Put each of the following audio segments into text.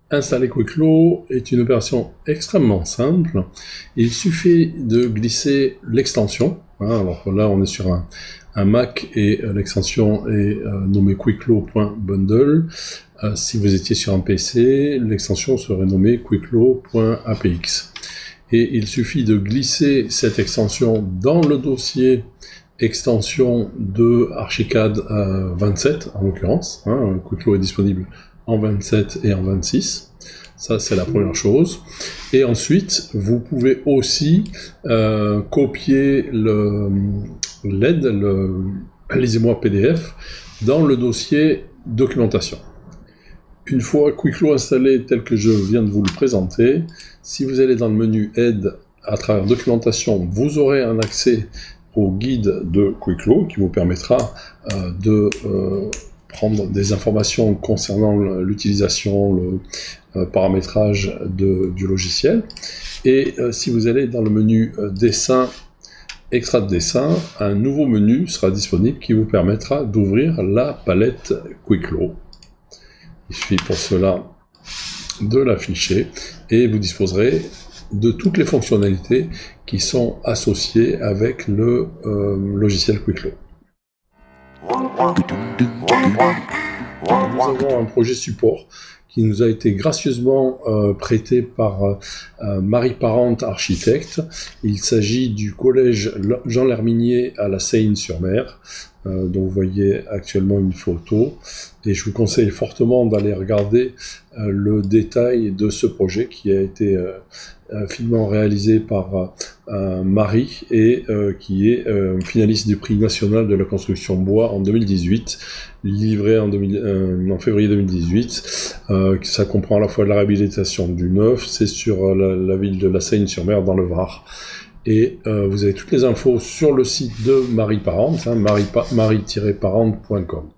Installer Quicklow est une opération extrêmement simple. Il suffit de glisser l'extension. Alors là, on est sur un Mac et l'extension est nommée quicklow.bundle. Si vous étiez sur un PC, l'extension serait nommée quicklow.apx. Et il suffit de glisser cette extension dans le dossier extension de Archicad 27, en l'occurrence. Quicklow est disponible en 27 et en 26. Ça, c'est la première chose. Et ensuite, vous pouvez aussi copier l'aide, lisez-moi PDF, dans le dossier documentation. Une fois Quicklow installé tel que je viens de vous le présenter, si vous allez dans le menu aide à travers documentation, vous aurez un accès au guide de Quicklow qui vous permettra de prendre des informations concernant l'utilisation, le paramétrage du logiciel. Et si vous allez dans le menu dessin, extrait de dessin, un nouveau menu sera disponible qui vous permettra d'ouvrir la palette Quicklow. Il suffit pour cela de l'afficher et vous disposerez de toutes les fonctionnalités qui sont associées avec le logiciel Quicklow. Nous avons un projet support qui nous a été gracieusement prêté par Marie Parente, architecte. Il s'agit du collège Jean Lherminier à la Seine-sur-Mer, dont vous voyez actuellement une photo. Et je vous conseille fortement d'aller regarder le détail de ce projet qui a été finement réalisé par Marie et qui est finaliste du prix national de la construction bois en 2018, livré en février 2018. Ça comprend à la fois la réhabilitation du neuf, c'est sur la ville de la Seine-sur-Mer dans le Var. Et vous avez toutes les infos sur le site de Marie Parente, marie-parente.com.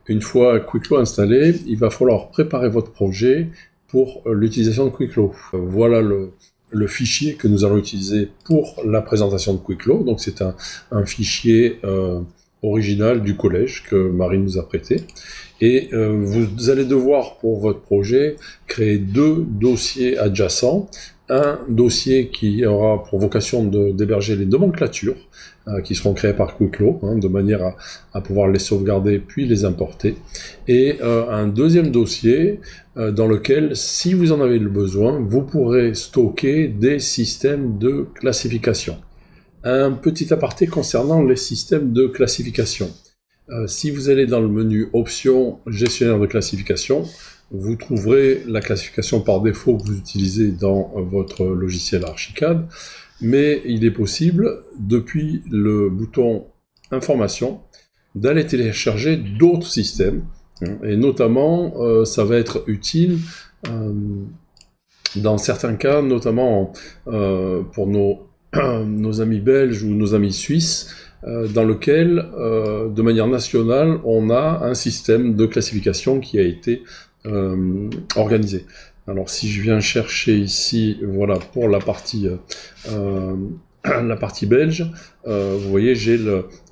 Une fois Quicklow installé, il va falloir préparer votre projet pour l'utilisation de Quicklow. Voilà le fichier que nous allons utiliser pour la présentation de Quicklow. Donc c'est un fichier original du collège que Marie nous a prêté. Et vous allez devoir, pour votre projet, créer deux dossiers adjacents. Un dossier qui aura pour vocation d'héberger les nomenclatures qui seront créées par Quicklow, de manière à pouvoir les sauvegarder puis les importer. Et un deuxième dossier dans lequel, si vous en avez le besoin, vous pourrez stocker des systèmes de classification. Un petit aparté concernant les systèmes de classification. Si vous allez dans le menu Options, Gestionnaire de classification, vous trouverez la classification par défaut que vous utilisez dans votre logiciel Archicad, mais il est possible, depuis le bouton Information, d'aller télécharger d'autres systèmes, et notamment, ça va être utile dans certains cas, notamment pour nos amis belges ou nos amis suisses, dans lequel, de manière nationale, on a un système de classification qui a été organisé. Alors si je viens chercher ici, voilà, pour la partie belge, vous voyez, j'ai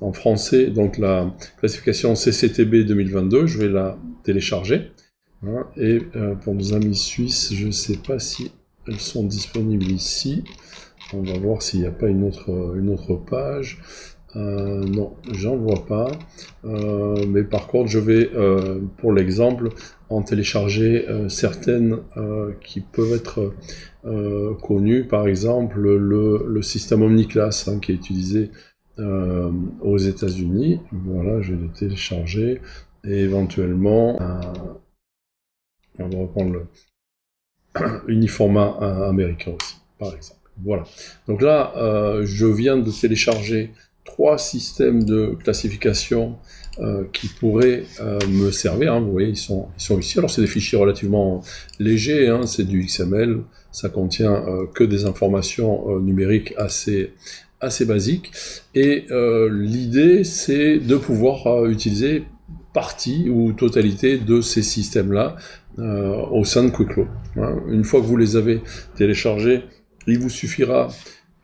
en français donc la classification CCTB 2022, je vais la télécharger. Et pour nos amis suisses, je ne sais pas si elles sont disponibles ici. On va voir s'il n'y a pas une autre page. Non, j'en vois pas. Mais par contre, je vais, pour l'exemple, en télécharger certaines qui peuvent être connues. Par exemple, le système Omniclass qui est utilisé aux États-Unis. Voilà, je vais le télécharger. Et éventuellement, on va reprendre le Uniformat américain aussi, par exemple. Voilà. Donc là, je viens de télécharger 3 systèmes de classification qui pourraient me servir. Vous voyez, ils sont ici. Alors c'est des fichiers relativement légers, c'est du XML, ça contient que des informations numériques assez assez basique, et l'idée c'est de pouvoir utiliser partie ou totalité de ces systèmes-là au sein de Quickflow. Une fois que vous les avez téléchargés, il vous suffira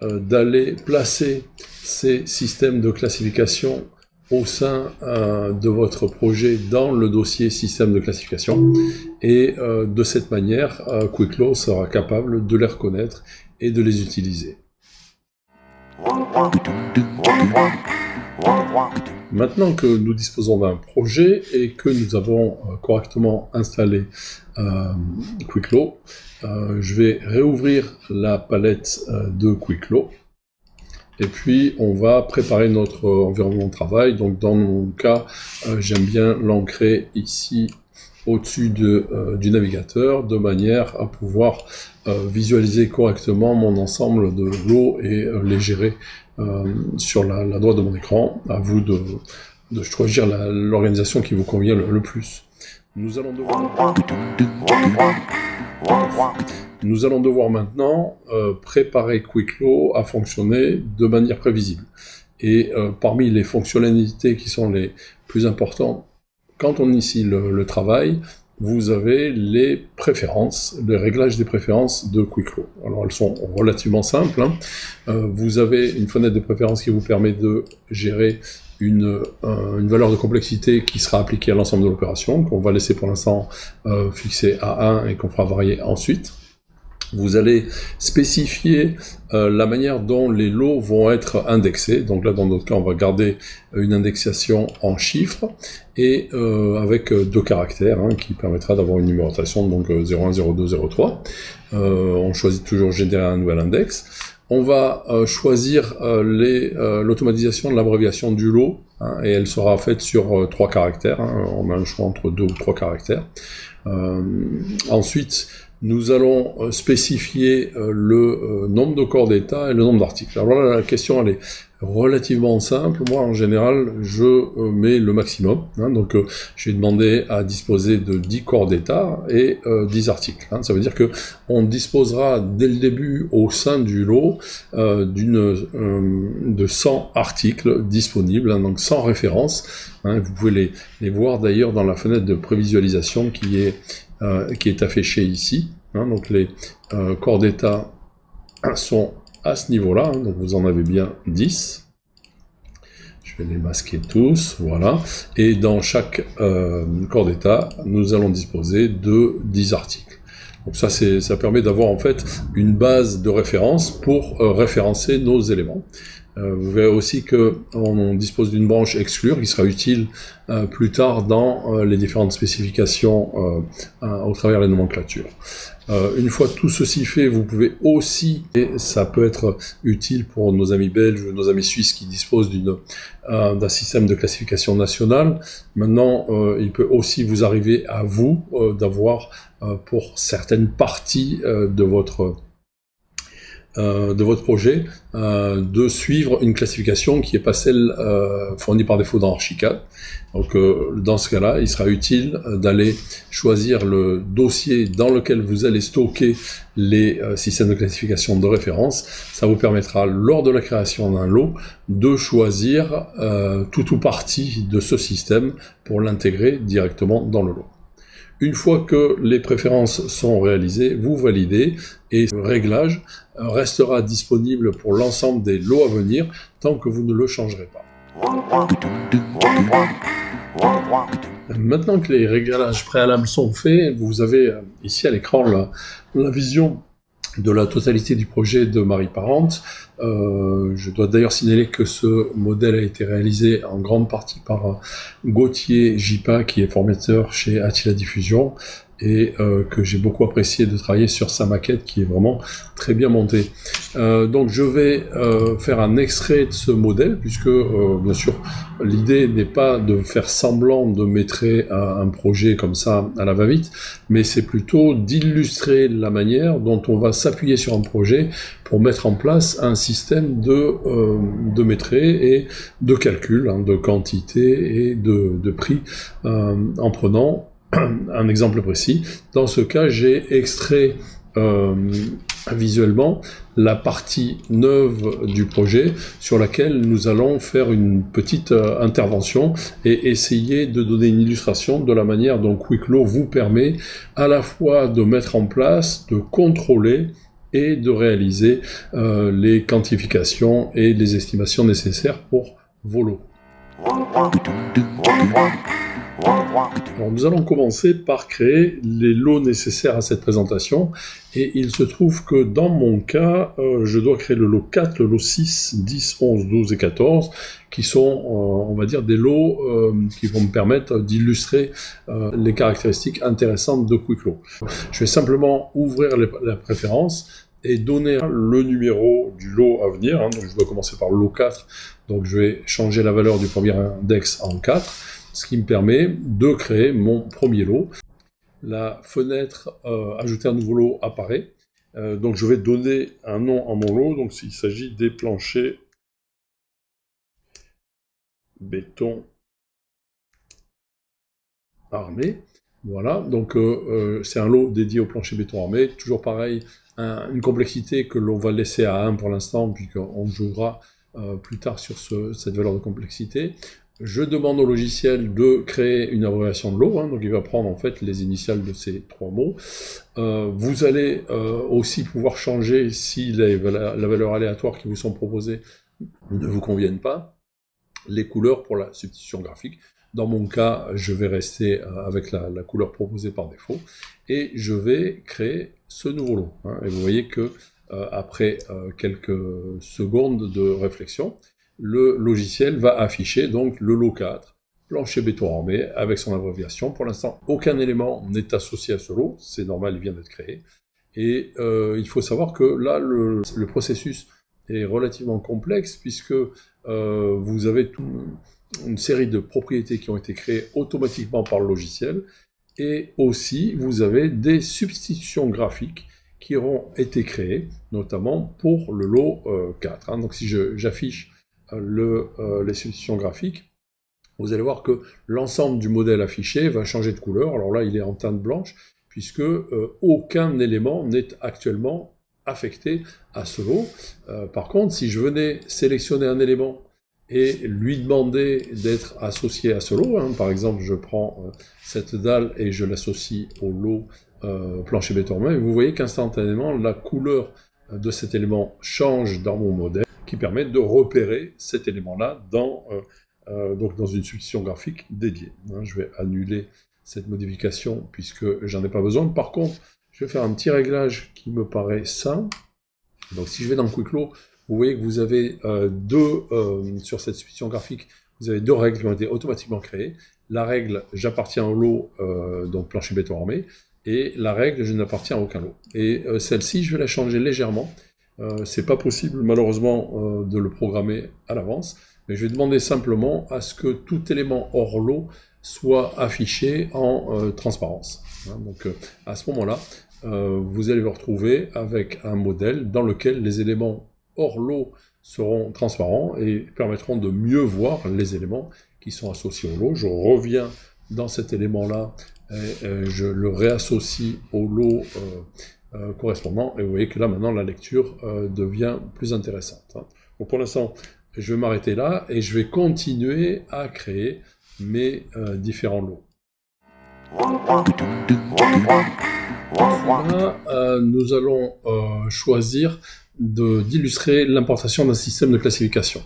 d'aller placer ces systèmes de classification au sein de votre projet dans le dossier système de classification, et de cette manière, Quickflow sera capable de les reconnaître et de les utiliser. Maintenant que nous disposons d'un projet et que nous avons correctement installé Quickflow, je vais réouvrir la palette de Quickflow. Et puis, on va préparer notre environnement de travail. Donc, dans mon cas, j'aime bien l'ancrer ici, au-dessus du navigateur, de manière à pouvoir visualiser correctement mon ensemble de lots et les gérer sur la droite de mon écran. À vous de choisir l'organisation qui vous convient le plus. Nous allons devoir maintenant préparer Quickflow à fonctionner de manière prévisible. Et parmi les fonctionnalités qui sont les plus importantes, quand on initie le travail, vous avez les préférences, les réglages des préférences de Quickflow. Alors elles sont relativement simples. Vous avez une fenêtre de préférences qui vous permet de gérer une valeur de complexité qui sera appliquée à l'ensemble de l'opération, qu'on va laisser pour l'instant fixer à 1 et qu'on fera varier ensuite. Vous allez spécifier la manière dont les lots vont être indexés. Donc là, dans notre cas, on va garder une indexation en chiffres et avec 2 caractères, qui permettra d'avoir une numérotation, donc 01, 02, 03. On choisit toujours générer un nouvel index. On va choisir l'automatisation de l'abréviation du lot, et elle sera faite sur 3 caractères. On a un choix entre 2 ou 3 caractères. Ensuite, nous allons spécifier le nombre de corps d'état et le nombre d'articles. Alors là, la question, elle est relativement simple. Moi, en général, je mets le maximum. Donc, je vais demander à disposer de 10 corps d'état et 10 articles. Ça veut dire que on disposera dès le début, au sein du lot, de 100 articles disponibles, donc 100 références. Vous pouvez les voir d'ailleurs dans la fenêtre de prévisualisation qui est affichée ici. Donc les corps d'état sont à ce niveau-là, donc vous en avez bien 10. Je vais les masquer tous, voilà. Et dans chaque corps d'état, nous allons disposer de 10 articles. Donc ça permet d'avoir en fait une base de référence pour référencer nos éléments. Vous verrez aussi qu'on dispose d'une branche exclure qui sera utile plus tard dans les différentes spécifications au travers des nomenclatures. Une fois tout ceci fait, vous pouvez aussi, et ça peut être utile pour nos amis belges ou nos amis suisses qui disposent d'un système de classification nationale, maintenant il peut aussi vous arriver à vous d'avoir pour certaines parties de votre projet, de suivre une classification qui n'est pas celle fournie par défaut dans Archicad. Donc dans ce cas-là, il sera utile d'aller choisir le dossier dans lequel vous allez stocker les systèmes de classification de référence. Ça vous permettra, lors de la création d'un lot, de choisir tout ou partie de ce système pour l'intégrer directement dans le lot. Une fois que les préférences sont réalisées, vous validez et le réglage restera disponible pour l'ensemble des lots à venir tant que vous ne le changerez pas. Maintenant que les réglages préalables sont faits, vous avez ici à l'écran la vision de la totalité du projet de Marie Parente. Je dois d'ailleurs signaler que ce modèle a été réalisé en grande partie par Gauthier Jipa, qui est formateur chez Attila Diffusion, et que j'ai beaucoup apprécié de travailler sur sa maquette qui est vraiment très bien montée. Donc je vais faire un extrait de ce modèle, puisque bien sûr l'idée n'est pas de faire semblant de mettre un projet comme ça à la va-vite, mais c'est plutôt d'illustrer la manière dont on va s'appuyer sur un projet pour mettre en place un système de maîtrise et de calcul, de quantité et de prix, en prenant un exemple précis. Dans ce cas, j'ai extrait visuellement la partie neuve du projet sur laquelle nous allons faire une petite intervention et essayer de donner une illustration de la manière dont Quicklow vous permet à la fois de mettre en place, de contrôler et de réaliser les quantifications et les estimations nécessaires pour vos lots. Alors, nous allons commencer par créer les lots nécessaires à cette présentation, et il se trouve que dans mon cas, je dois créer le lot 4, le lot 6, 10, 11, 12 et 14, qui sont, on va dire, des lots qui vont me permettre d'illustrer les caractéristiques intéressantes de Quicklow. Je vais simplement ouvrir la préférence et donner le numéro du lot à venir, donc je dois commencer par le lot 4, donc je vais changer la valeur du premier index en 4, ce qui me permet de créer mon premier lot. La fenêtre ajouter un nouveau lot apparaît, donc je vais donner un nom à mon lot, donc il s'agit des planchers béton armé. Voilà, donc c'est un lot dédié au plancher béton armé, toujours pareil, une complexité que l'on va laisser à 1 pour l'instant, puisqu'on jouera plus tard sur cette valeur de complexité. Je demande au logiciel de créer une abréviation de lot, donc il va prendre en fait les initiales de ces 3 mots. Vous allez aussi pouvoir changer si la valeur aléatoire qui vous sont proposées ne vous conviennent pas, les couleurs pour la substitution graphique. Dans mon cas, je vais rester avec la couleur proposée par défaut, et je vais créer ce nouveau lot. Et vous voyez que après quelques secondes de réflexion, le logiciel va afficher donc le lot 4, plancher béton armé, avec son abréviation. Pour l'instant, aucun élément n'est associé à ce lot, c'est normal, il vient d'être créé. Et il faut savoir que là, le processus est relativement complexe, puisque vous avez une série de propriétés qui ont été créées automatiquement par le logiciel, et aussi vous avez des substitutions graphiques qui auront été créées, notamment pour le lot 4. Donc si j'affiche les substitutions graphiques, vous allez voir que l'ensemble du modèle affiché va changer de couleur. Alors là, il est en teinte blanche, puisque aucun élément n'est actuellement affecté à ce lot. Par contre, si je venais sélectionner un élément et lui demander d'être associé à ce lot, par exemple, je prends cette dalle et je l'associe au lot plancher béton armé, vous voyez qu'instantanément, la couleur de cet élément change dans mon modèle, qui permet de repérer cet élément-là donc dans une substitution graphique dédiée. Je vais annuler cette modification puisque j'en ai pas besoin. Par contre, je vais faire un petit réglage qui me paraît sain. Donc si je vais dans Quicklow, vous voyez que vous avez sur cette substitution graphique, vous avez 2 règles qui ont été automatiquement créées. La règle « j'appartiens au lot donc plancher béton armé » et la règle « je n'appartiens à aucun lot ». Et celle-ci, je vais la changer légèrement. C'est pas possible malheureusement de le programmer à l'avance, mais je vais demander simplement à ce que tout élément hors lot soit affiché en transparence. Donc à ce moment-là, vous allez vous retrouver avec un modèle dans lequel les éléments hors lot seront transparents et permettront de mieux voir les éléments qui sont associés au lot. Je reviens dans cet élément-là et je le réassocie au lot correspondant, et vous voyez que là maintenant la lecture devient plus intéressante. Donc pour l'instant, je vais m'arrêter là et je vais continuer à créer mes différents lots. Là, nous allons choisir d'illustrer l'importation d'un système de classification.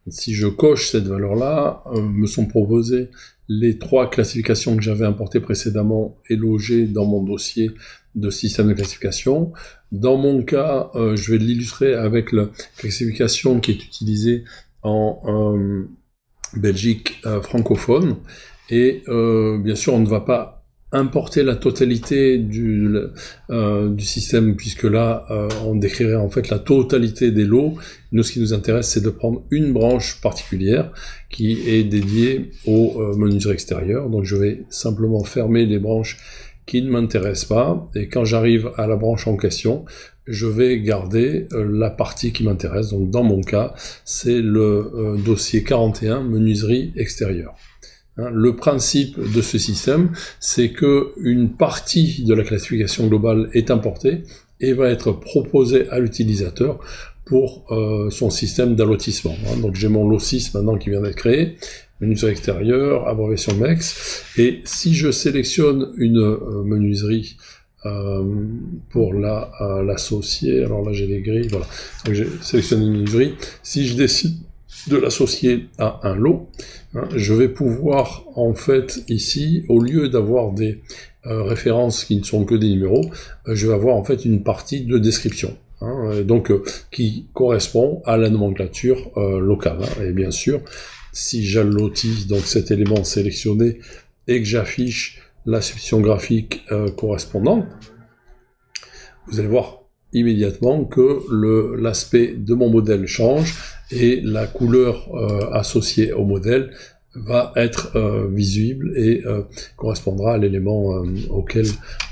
Si je coche cette valeur-là, me sont proposées les 3 classifications que j'avais importées précédemment et logées dans mon dossier de système de classification. Dans mon cas, je vais l'illustrer avec la classification qui est utilisée en Belgique francophone. Et bien sûr, on ne va pas importer la totalité du système, puisque là, on décrirait en fait la totalité des lots. Nous, ce qui nous intéresse, c'est de prendre une branche particulière qui est dédiée aux menuiseries extérieures. Donc je vais simplement fermer les branches qui ne m'intéressent pas, et quand j'arrive à la branche en question, je vais garder la partie qui m'intéresse. Donc dans mon cas, c'est le dossier 41, menuiserie extérieure. Le principe de ce système, c'est que une partie de la classification globale est importée et va être proposée à l'utilisateur pour son système d'allotissement. Donc j'ai mon lot6 maintenant qui vient d'être créé, menuiserie extérieure, abréviation MEX, et si je sélectionne une menuiserie pour l'associer, alors là j'ai les grilles, voilà, donc j'ai sélectionné une menuiserie, si je décide de l'associer à un lot, je vais pouvoir en fait ici, au lieu d'avoir des références qui ne sont que des numéros, je vais avoir en fait une partie de description. Donc qui correspond à la nomenclature locale. Et bien sûr, si j'allotis donc cet élément sélectionné et que j'affiche la substitution graphique correspondante, vous allez voir immédiatement que l'aspect de mon modèle change et la couleur associée au modèle va être visible et correspondra à l'élément auquel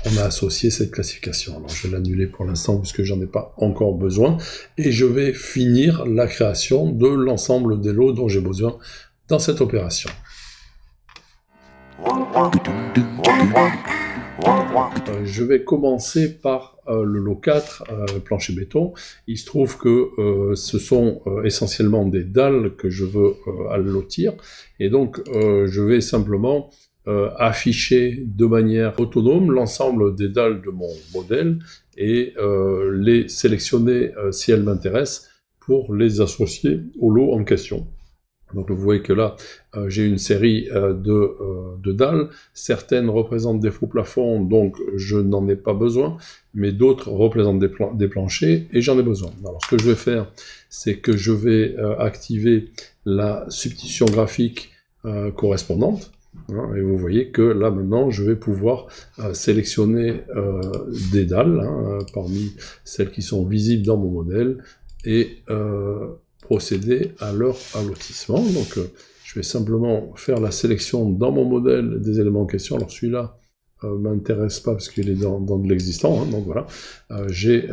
on a associé cette classification. Alors je vais l'annuler pour l'instant puisque j'en ai pas encore besoin et je vais finir la création de l'ensemble des lots dont j'ai besoin dans cette opération. Je vais commencer par le lot 4, plancher béton. Il se trouve que ce sont essentiellement des dalles que je veux allotir, et donc je vais simplement afficher de manière autonome l'ensemble des dalles de mon modèle et les sélectionner si elles m'intéressent pour les associer au lot en question. Donc vous voyez que là, j'ai une série de dalles, certaines représentent des faux plafonds, donc je n'en ai pas besoin, mais d'autres représentent des planchers, et j'en ai besoin. Alors ce que je vais faire, c'est que je vais activer la substitution graphique correspondante, et vous voyez que là maintenant, je vais pouvoir sélectionner des dalles, parmi celles qui sont visibles dans mon modèle, et procéder à leur allotissement. Donc je vais simplement faire la sélection dans mon modèle des éléments en question. Alors celui-là m'intéresse pas parce qu'il est dans de l'existant, donc voilà. J'ai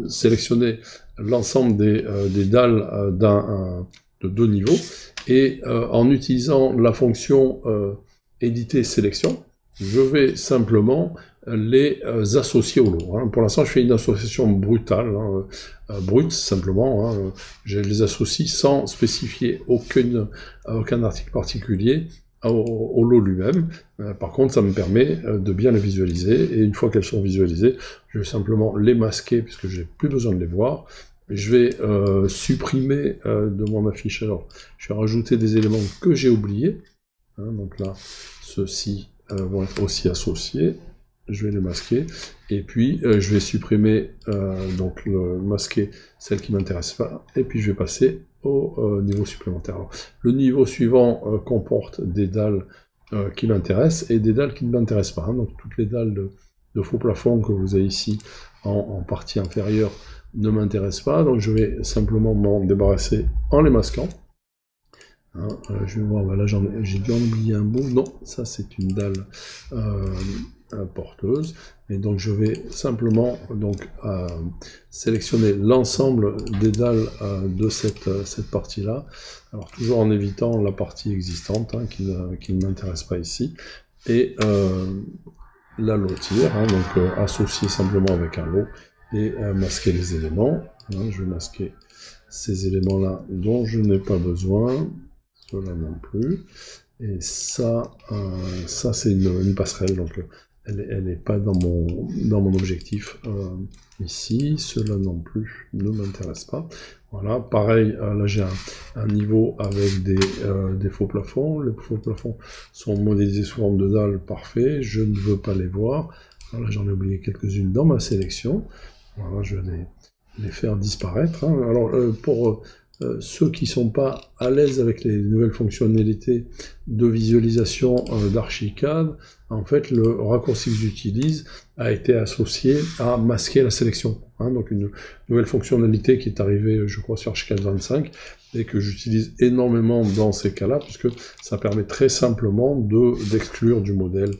sélectionné l'ensemble des dalles de 2 niveaux, et en utilisant la fonction éditer sélection, je vais simplement les associer au lot. Pour l'instant, je fais une association brutale, brute simplement. Je les associe sans spécifier aucun article particulier au lot lui-même. Par contre, ça me permet de bien les visualiser, et une fois qu'elles sont visualisées, je vais simplement les masquer puisque j'ai plus besoin de les voir. Je vais supprimer de mon affichage. Alors, je vais rajouter des éléments que j'ai oubliés. Donc là, ceux-ci vont être aussi associés. Je vais les masquer, et puis je vais supprimer, donc masquer celle qui ne m'intéresse pas, et puis je vais passer au niveau supplémentaire. Alors, le niveau suivant comporte des dalles qui m'intéressent et des dalles qui ne m'intéressent pas. Donc toutes les dalles de faux plafond que vous avez ici en partie inférieure ne m'intéressent pas, donc je vais simplement m'en débarrasser en les masquant. Je vais voir, là j'ai dû en oublier un bout, non, ça c'est une dalle porteuse, et donc je vais simplement sélectionner l'ensemble des dalles de cette partie-là, alors toujours en évitant la partie existante qui ne m'intéresse pas ici, et la lotir, donc associer simplement avec un lot, et masquer les éléments. Je vais masquer ces éléments-là dont je n'ai pas besoin, ceux-là non plus, et ça c'est une passerelle, donc elle n'est pas dans mon objectif ici, ceux-là non plus ne m'intéressent pas. Voilà, pareil, là j'ai un niveau avec des faux plafonds. Les faux plafonds sont modélisés sous forme de dalles, parfait, je ne veux pas les voir. Alors là j'en ai oublié quelques-unes dans ma sélection. Voilà, je vais les faire disparaître. Alors pour ceux qui ne sont pas à l'aise avec les nouvelles fonctionnalités de visualisation d'Archicad, en fait, le raccourci que j'utilise a été associé à masquer la sélection. Donc une nouvelle fonctionnalité qui est arrivée, je crois, sur Archicad 25, et que j'utilise énormément dans ces cas-là, puisque ça permet très simplement d'exclure du modèle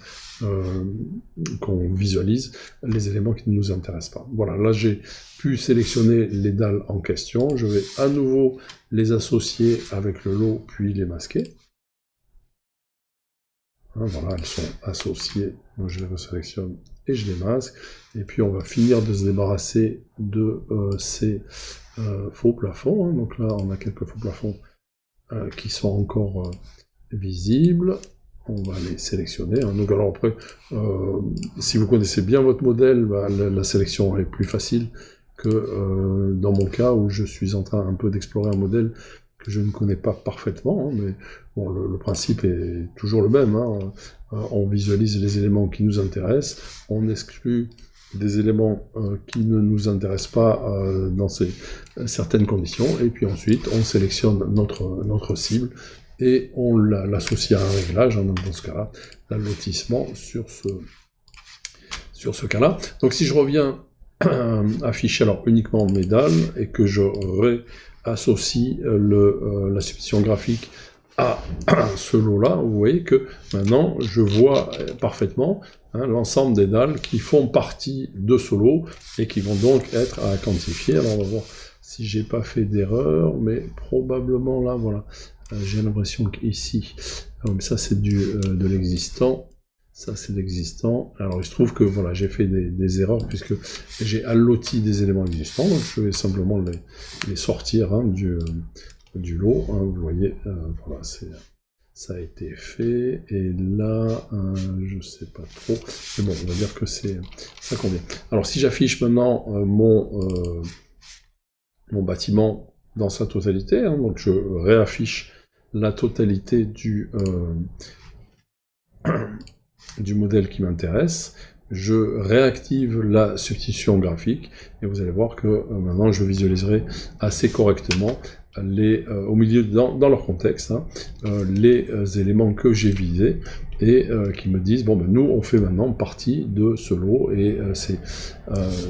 qu'on visualise les éléments qui ne nous intéressent pas. Voilà, là j'ai pu sélectionner les dalles en question, je vais à nouveau les associer avec le lot, puis les masquer. Hein, voilà, elles sont associées. Donc je les resélectionne et je les masque. Et puis on va finir de se débarrasser de ces faux plafonds. Hein. Donc là, on a quelques faux plafonds qui sont encore visibles. On va les sélectionner. Hein. Donc alors après, si vous connaissez bien votre modèle, bah, la sélection est plus facile que dans mon cas où je suis en train un peu d'explorer un modèle que je ne connais pas parfaitement, hein, mais bon, le principe est toujours le même. Hein. On visualise les éléments qui nous intéressent, on exclut des éléments qui ne nous intéressent pas dans certaines conditions, et puis ensuite on sélectionne notre cible, et on l'associe à un réglage, hein, donc dans ce cas-là, l'allotissement sur ce cas-là. Donc si je reviens afficher alors uniquement mes dalles, et que je réassocie la substitution graphique à ce lot-là, vous voyez que maintenant je vois parfaitement hein, l'ensemble des dalles qui font partie de ce lot, et qui vont donc être à quantifier. Alors on va voir si j'ai pas fait d'erreur, mais probablement là, voilà. J'ai l'impression qu'ici, ça c'est de l'existant, ça c'est l'existant. Alors il se trouve que voilà, j'ai fait des erreurs puisque j'ai alloti des éléments existants, donc je vais simplement les sortir hein, du lot. Hein, vous voyez, voilà, ça a été fait, et là, je sais pas trop, mais bon, on va dire que ça convient. Alors si j'affiche maintenant mon bâtiment dans sa totalité, hein, donc je réaffiche la totalité du modèle qui m'intéresse, je réactive la substitution graphique, et vous allez voir que maintenant je visualiserai assez correctement au milieu, dans leur contexte, hein, les éléments que j'ai visés, et qui me disent, bon ben nous on fait maintenant partie de ce lot, et c'est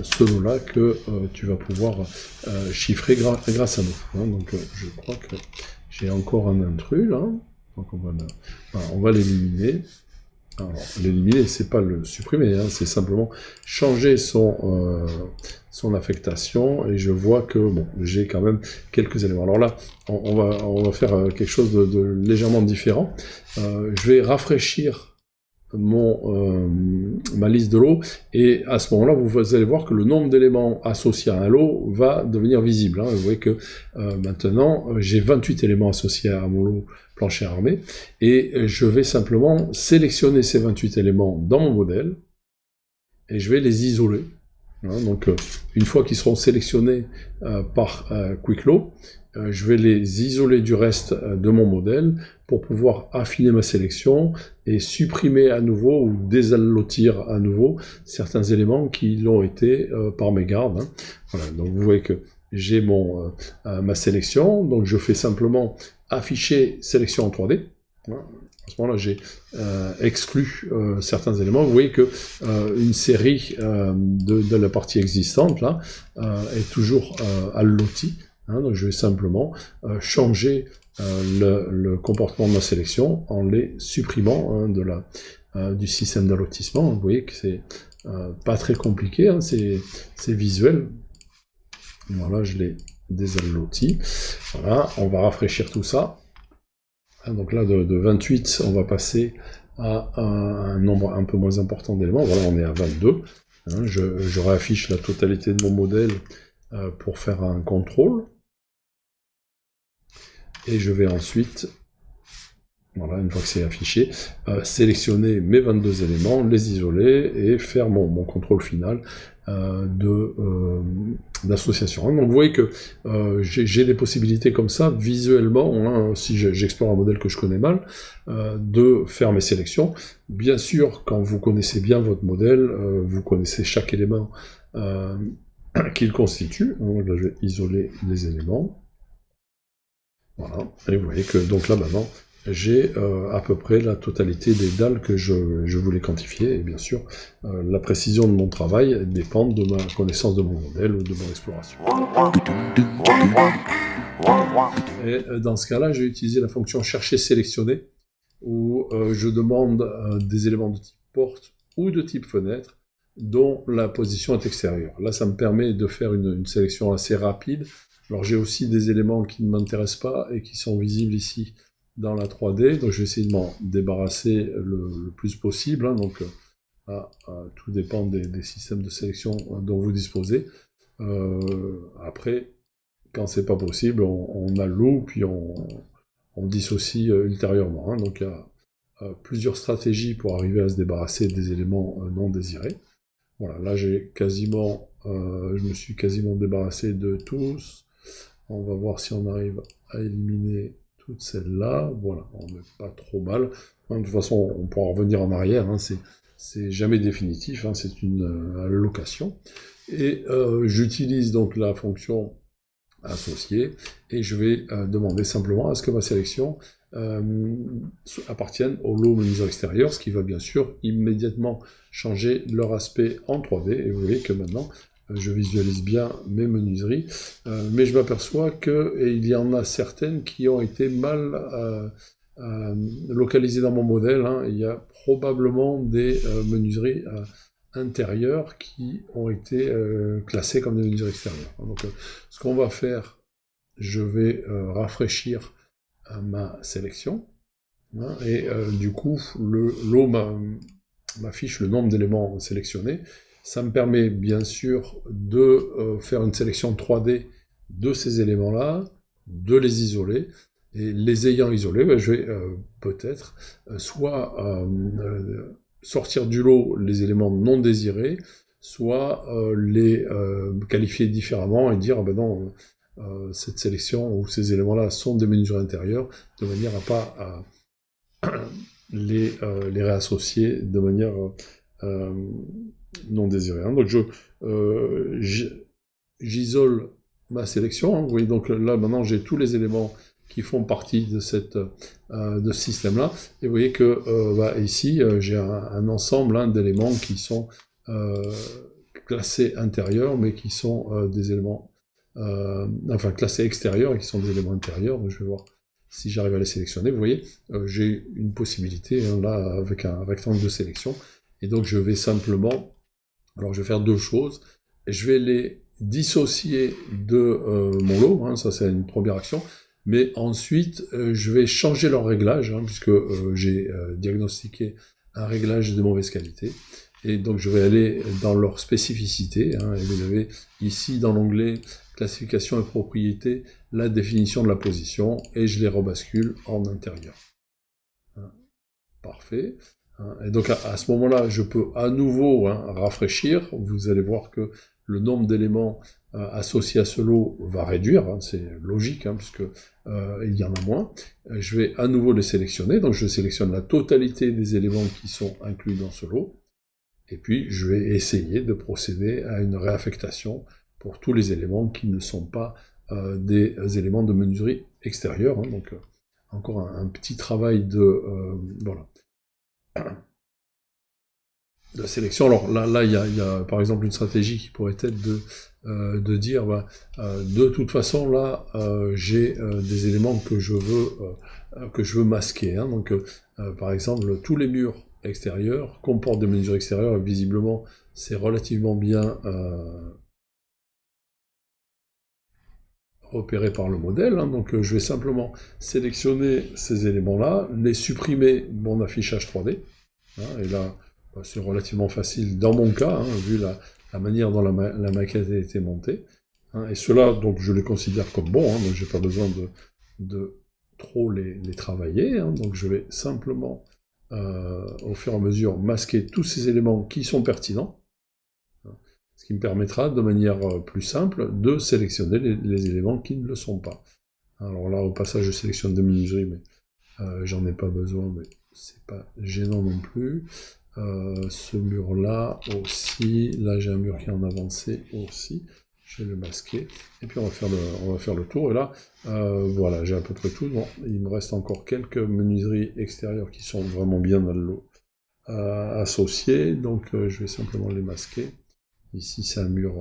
ce lot-là que tu vas pouvoir chiffrer grâce à nous. Hein. Donc je crois que j'ai encore un intrus là, donc on va l'éliminer. Alors, l'éliminer, c'est pas le supprimer, hein, c'est simplement changer son affectation, et je vois que bon, j'ai quand même quelques éléments. Alors là, on va faire quelque chose de légèrement différent. Je vais rafraîchir ma liste de lots, et à ce moment-là, vous allez voir que le nombre d'éléments associés à un lot va devenir visible. Hein. Vous voyez que maintenant, j'ai 28 éléments associés à mon lot plancher armé, et je vais simplement sélectionner ces 28 éléments dans mon modèle, et je vais les isoler. Hein. Donc, une fois qu'ils seront sélectionnés par Quicklow, je vais les isoler du reste de mon modèle pour pouvoir affiner ma sélection et supprimer à nouveau ou désallotir à nouveau certains éléments qui l'ont été par mégarde. Hein. Voilà, donc vous voyez que j'ai ma sélection, donc je fais simplement afficher sélection en 3D. Hein. À ce moment-là, j'ai exclu certains éléments. Vous voyez que une série de la partie existante là est toujours allotie. Hein, donc je vais simplement changer le comportement de ma sélection en les supprimant hein, du système d'allotissement. Vous voyez que c'est pas très compliqué, hein, c'est visuel. Voilà, je l'ai désallotis. Voilà, on va rafraîchir tout ça. Hein, donc là, de 28, on va passer à un nombre un peu moins important d'éléments. Voilà, on est à 22. Hein, je réaffiche la totalité de mon modèle pour faire un contrôle. Et je vais ensuite, voilà, une fois que c'est affiché, sélectionner mes 22 éléments, les isoler et faire mon contrôle final d'association. Donc vous voyez que j'ai des possibilités comme ça, visuellement, hein, si j'explore un modèle que je connais mal, de faire mes sélections. Bien sûr, quand vous connaissez bien votre modèle, vous connaissez chaque élément qu'il constitue. Donc là, je vais isoler les éléments. Voilà, et vous voyez que donc là maintenant, j'ai à peu près la totalité des dalles que je voulais quantifier, et bien sûr, la précision de mon travail dépend de ma connaissance de mon modèle ou de mon exploration. Et dans ce cas-là, j'ai utilisé la fonction chercher sélectionner, où je demande des éléments de type porte ou de type fenêtre, dont la position est extérieure. Là, ça me permet de faire une sélection assez rapide. Alors j'ai aussi des éléments qui ne m'intéressent pas et qui sont visibles ici dans la 3D, donc je vais essayer de m'en débarrasser le plus possible, hein, donc tout dépend des systèmes de sélection dont vous disposez. Après, quand c'est pas possible, on a l'eau, puis on dissocie ultérieurement, hein, donc il y a plusieurs stratégies pour arriver à se débarrasser des éléments non désirés. Voilà, là je me suis quasiment débarrassé de tous. On va voir si on arrive à éliminer toutes celles-là. Voilà, on n'est pas trop mal. De toute façon, on pourra revenir en arrière, hein, c'est jamais définitif, hein, c'est une allocation. Et j'utilise donc la fonction associée, et je vais demander simplement à ce que ma sélection appartiennent au lot menuiserie extérieure, ce qui va bien sûr immédiatement changer leur aspect en 3D, et vous voyez que maintenant je visualise bien mes menuiseries, mais je m'aperçois qu'il y en a certaines qui ont été mal localisées dans mon modèle, hein. Il y a probablement des menuiseries intérieures qui ont été classées comme des menuiseries extérieures. Donc ce qu'on va faire, je vais rafraîchir ma sélection, hein, et du coup l'eau m'affiche le nombre d'éléments sélectionnés. Ça me permet bien sûr de faire une sélection 3D de ces éléments-là, de les isoler, et les ayant isolés, ben, je vais peut-être soit sortir du lot les éléments non désirés, soit les qualifier différemment et dire ah ben non, cette sélection ou ces éléments-là sont des menuiseries intérieures, de manière à pas les réassocier de manière non désirée. Hein. Donc j'isole ma sélection, hein. Vous voyez, donc là maintenant j'ai tous les éléments qui font partie de ce système-là, et vous voyez que ici j'ai un ensemble, hein, d'ééléments qui sont classés intérieurs, mais qui sont des éléments enfin classés extérieurs et qui sont des éléments intérieurs. Donc je vais voir si j'arrive à les sélectionner. Vous voyez, j'ai une possibilité, hein, là avec un rectangle de sélection, et donc je vais simplement, alors je vais faire deux choses, je vais les dissocier de mon lot, hein, ça c'est une première action, mais ensuite je vais changer leur réglage, hein, puisque j'ai diagnostiqué un réglage de mauvaise qualité, et donc je vais aller dans leur spécificité, hein, et vous avez ici dans l'onglet classification et propriétés la définition de la position, et je les rebascule en intérieur. Hein, parfait. Et donc à ce moment-là, je peux à nouveau, hein, rafraîchir. Vous allez voir que le nombre d'éléments associés à ce lot va réduire, hein, c'est logique, hein, puisque il y en a moins. Je vais à nouveau les sélectionner, donc je sélectionne la totalité des éléments qui sont inclus dans ce lot, et puis je vais essayer de procéder à une réaffectation pour tous les éléments qui ne sont pas des éléments de menuiserie extérieure, hein, donc encore un petit travail de voilà, de sélection. Alors là il y a par exemple une stratégie qui pourrait être de dire de toute façon là j'ai des éléments que je veux masquer, hein. Donc par exemple tous les murs extérieurs comportent des menuiseries extérieures, et visiblement c'est relativement bien repéré par le modèle, hein. Donc je vais simplement sélectionner ces éléments-là, les supprimer de mon affichage 3D, hein, et là c'est relativement facile dans mon cas, hein, vu la manière dont la maquette a été montée, hein, et ceux-là, donc je les considère comme bons, hein, donc j'ai pas besoin de trop les travailler, hein. Donc je vais simplement au fur et à mesure masquer tous ces éléments qui sont pertinents, ce qui me permettra de manière plus simple de sélectionner les éléments qui ne le sont pas. Alors là, au passage, je sélectionne des menuiseries, mais j'en ai pas besoin, mais c'est pas gênant non plus. Ce mur-là aussi, là j'ai un mur qui est en avancé aussi, je vais le masquer, et puis on va faire le tour, et là, voilà, j'ai à peu près tout. Bon, il me reste encore quelques menuiseries extérieures qui sont vraiment bien dans le lot associées, donc je vais simplement les masquer. Ici, c'est un mur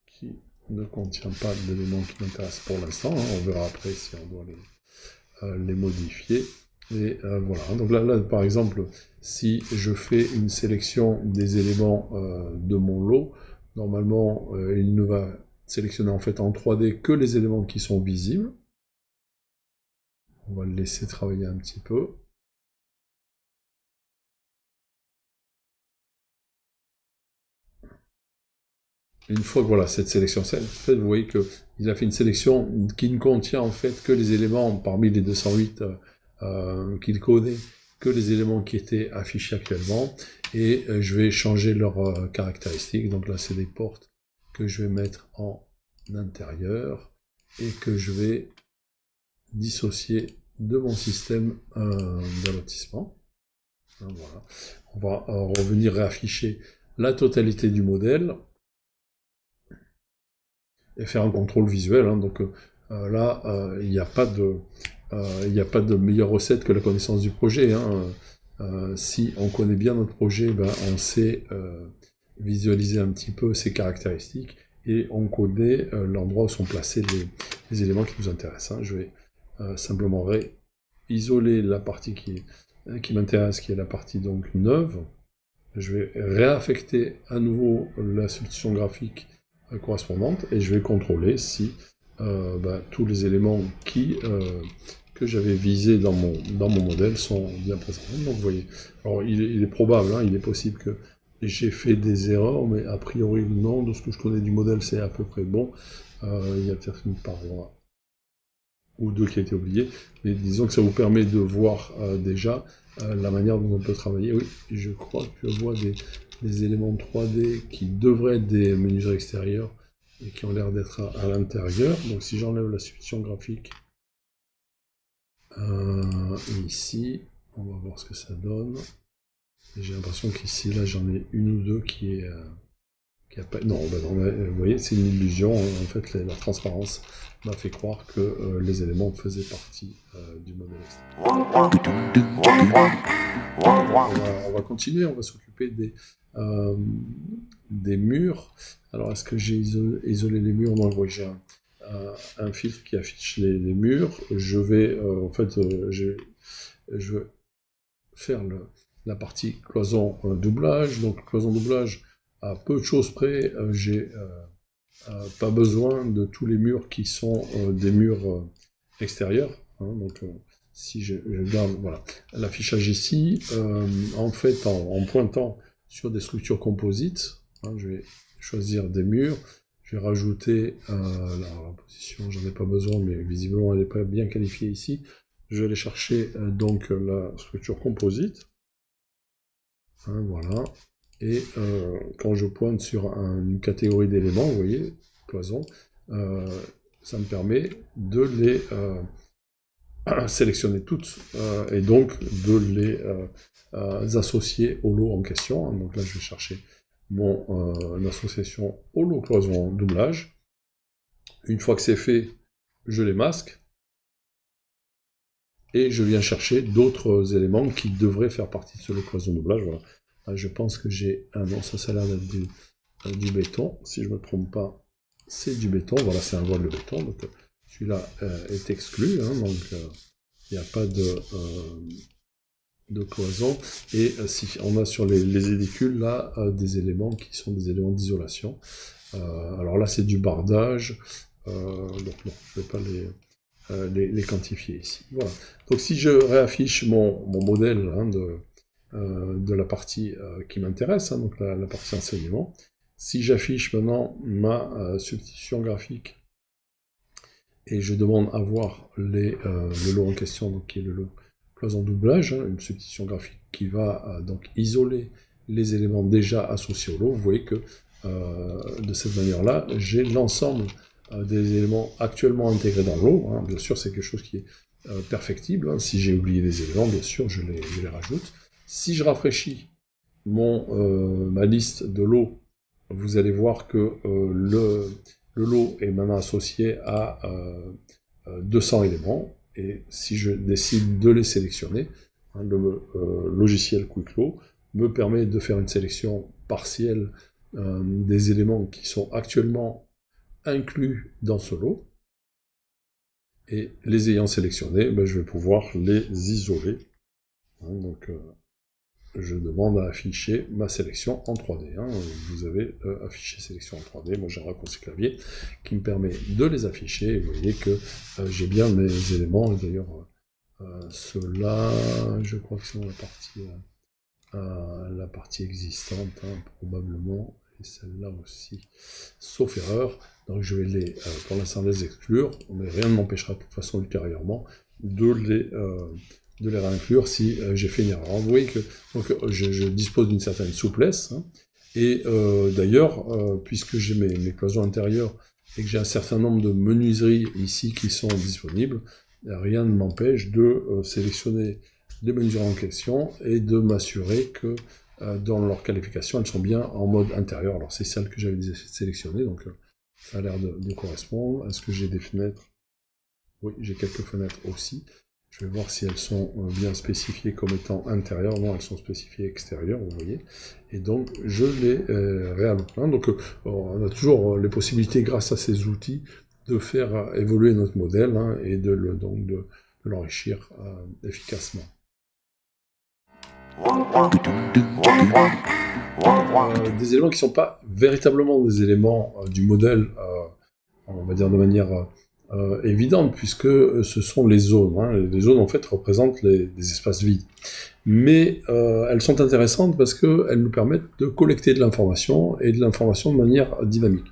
qui ne contient pas d'éléments qui m'intéressent pour l'instant, hein. On verra après si on doit les modifier. Et voilà, donc là, par exemple, si je fais une sélection des éléments de mon lot, normalement, il ne va sélectionner en fait en 3D que les éléments qui sont visibles. On va le laisser travailler un petit peu. Une fois que voilà, cette sélection est faite, vous voyez qu'il a fait une sélection qui ne contient en fait que les éléments parmi les 208 qu'il connaît, que les éléments qui étaient affichés actuellement, et je vais changer leurs caractéristiques. Donc là, c'est des portes que je vais mettre en intérieur et que je vais dissocier de mon système d'allotissement. Voilà. On va revenir réafficher la totalité du modèle et faire un contrôle visuel. Hein. Donc là, il n'y a pas de meilleure recette que la connaissance du projet. Hein. Si on connaît bien notre projet, ben, on sait visualiser un petit peu ses caractéristiques et on connaît l'endroit où sont placés les éléments qui nous intéressent. Hein. Je vais simplement isoler la partie qui m'intéresse, qui est la partie donc neuve. Je vais réaffecter à nouveau la substitution graphique correspondante et je vais contrôler si tous les éléments que j'avais visés dans mon modèle sont bien présents. Donc vous voyez, alors il est probable, hein, il est possible que j'ai fait des erreurs, mais a priori non, de ce que je connais du modèle c'est à peu près bon. Il y a peut-être une paroi ou deux qui a été oubliée, mais disons que ça vous permet de voir déjà la manière dont on peut travailler. Oui, je crois que je vois des éléments 3D qui devraient être des menus extérieurs et qui ont l'air d'être à l'intérieur. Donc si j'enlève la substitution graphique ici, on va voir ce que ça donne. J'ai l'impression qu'ici, là, j'en ai une ou deux qui a pas... Non, vous voyez, c'est une illusion. En fait, la transparence m'a fait croire que les éléments faisaient partie du modèle extérieur. On va continuer, on va s'occuper des murs. Alors, est-ce que j'ai isolé les murs? Non, je vois que j'ai un filtre qui affiche les murs. Je vais, je vais faire la partie cloison doublage. Donc, cloison doublage, à peu de choses près, j'ai pas besoin de tous les murs qui sont des murs extérieurs. Hein, donc, si je garde voilà, l'affichage ici, en fait, en pointant sur des structures composites, hein, je vais choisir des murs, je vais rajouter la position, j'en ai pas besoin, mais visiblement elle n'est pas bien qualifiée ici. Je vais aller chercher donc la structure composite. Hein, voilà. Et quand je pointe sur une catégorie d'éléments, vous voyez, cloison, ça me permet de les sélectionner toutes et donc de les associer au lot en question. Donc là, je vais chercher mon association au lot cloison doublage. Une fois que c'est fait, je les masque et je viens chercher d'autres éléments qui devraient faire partie de ce lot cloison doublage. Voilà. Je pense que j'ai... Ah non, ça a l'air d'être du béton. Si je ne me trompe pas, c'est du béton. Voilà, c'est un voile de béton. Donc celui-là est exclu. Hein, donc il n'y a pas de cloison. Et si on a sur les édicules, là, des éléments qui sont des éléments d'isolation. Alors là, c'est du bardage. Donc non, je ne vais pas les quantifier ici. Voilà. Donc si je réaffiche mon modèle hein, de la partie qui m'intéresse, hein, donc la partie enseignement. Si j'affiche maintenant ma substitution graphique et je demande à voir le lot en question, donc qui est le lot cloison doublage, hein, une substitution graphique qui va donc isoler les éléments déjà associés au lot, vous voyez que de cette manière-là, j'ai l'ensemble des éléments actuellement intégrés dans l'eau. Hein. Bien sûr, c'est quelque chose qui est perfectible. Hein. Si j'ai oublié des éléments, bien sûr, je les rajoute. Si je rafraîchis ma liste de lots, vous allez voir que le lot est maintenant associé à 200 éléments. Et si je décide de les sélectionner, hein, le logiciel QuickLow me permet de faire une sélection partielle des éléments qui sont actuellement inclus dans ce lot. Et les ayant sélectionnés, ben, je vais pouvoir les isoler. Hein, donc, je demande à afficher ma sélection en 3D. Hein. Vous avez affiché sélection en 3D, moi j'ai un raccourci clavier qui me permet de les afficher, et vous voyez que j'ai bien mes éléments, et d'ailleurs Ceux-là, je crois que c'est la partie existante, hein, probablement, et celle-là aussi, sauf erreur. Donc je vais pour l'instant les exclure, mais rien ne m'empêchera de toute façon ultérieurement de les réinclure si j'ai fait une erreur. Vous voyez que donc, je dispose d'une certaine souplesse, hein, et d'ailleurs, puisque j'ai mes cloisons intérieures et que j'ai un certain nombre de menuiseries ici qui sont disponibles, rien ne m'empêche de sélectionner les menuiseries en question et de m'assurer que dans leur qualification, elles sont bien en mode intérieur. Alors c'est celle que j'avais sélectionnée, donc ça a l'air de correspondre. Est-ce que j'ai des fenêtres? Oui, j'ai quelques fenêtres aussi. Je vais voir si elles sont bien spécifiées comme étant intérieures. Non, elles sont spécifiées extérieures, vous voyez. Et donc, je les réalloque. Hein. Donc, on a toujours les possibilités, grâce à ces outils, de faire évoluer notre modèle, hein, et de l'enrichir efficacement. Des éléments qui ne sont pas véritablement des éléments du modèle, on va dire de manière évidente, puisque ce sont les zones. Hein. Les zones, en fait, représentent des espaces vides. Mais elles sont intéressantes parce qu'elles nous permettent de collecter de l'information, et de l'information de manière dynamique.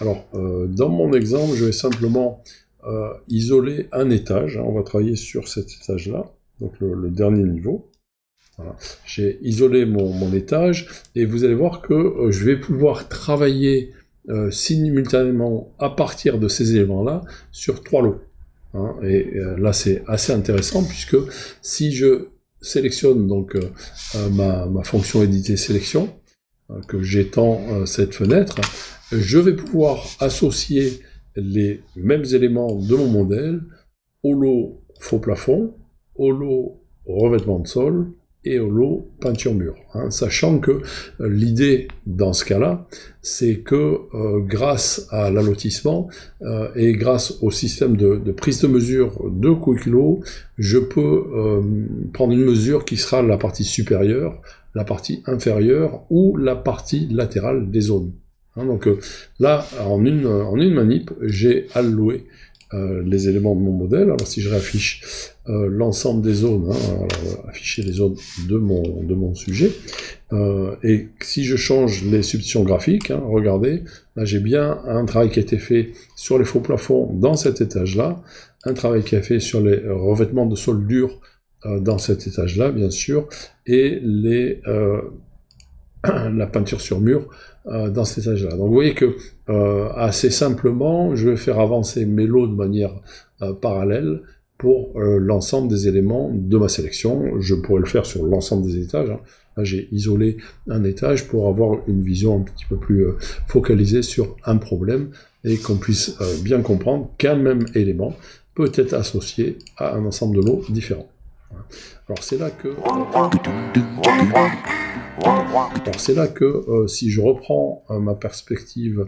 Alors, dans mon exemple, je vais simplement isoler un étage. Hein. On va travailler sur cet étage-là, donc le dernier niveau. Voilà. J'ai isolé mon étage, et vous allez voir que je vais pouvoir travailler simultanément à partir de ces éléments-là sur 3 lots. Hein. Et là, c'est assez intéressant, puisque si je sélectionne donc ma fonction éditer sélection, que j'étends cette fenêtre, je vais pouvoir associer les mêmes éléments de mon modèle au lot faux plafond, au lot revêtement de sol, et au lot peinture mur. Hein, sachant que l'idée dans ce cas-là, c'est que grâce à l'allotissement et grâce au système de prise de mesure de Quick Low, je peux prendre une mesure qui sera la partie supérieure, la partie inférieure ou la partie latérale des zones. Hein, donc là, en une manip, j'ai alloué les éléments de mon modèle. Alors si je réaffiche l'ensemble des zones, hein, alors, afficher les zones de mon sujet, et si je change les substitutions graphiques, hein, regardez, là j'ai bien un travail qui a été fait sur les faux plafonds dans cet étage-là, un travail qui a été fait sur les revêtements de sol dur dans cet étage-là, bien sûr, et la peinture sur mur dans cet étage-là. Donc vous voyez que assez simplement, je vais faire avancer mes lots de manière parallèle pour l'ensemble des éléments de ma sélection. Je pourrais le faire sur l'ensemble des étages. Hein. Là, j'ai isolé un étage pour avoir une vision un petit peu plus focalisée sur un problème, et qu'on puisse bien comprendre qu'un même élément peut être associé à un ensemble de lots différents. Alors c'est là que si je reprends ma perspective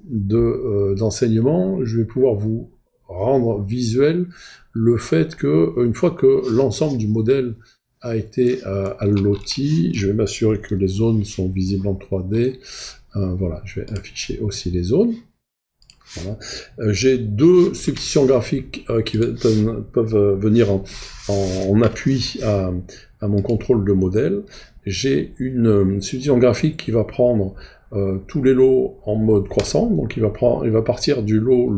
d'enseignement, je vais pouvoir vous rendre visuel le fait que, une fois que l'ensemble du modèle a été alloti, je vais m'assurer que les zones sont visibles en 3D. Voilà, je vais afficher aussi les zones. Voilà. J'ai deux substitutions graphiques qui peuvent venir en appui à mon contrôle de modèle. J'ai une substitution graphique qui va prendre tous les lots en mode croissant, donc il va partir du lot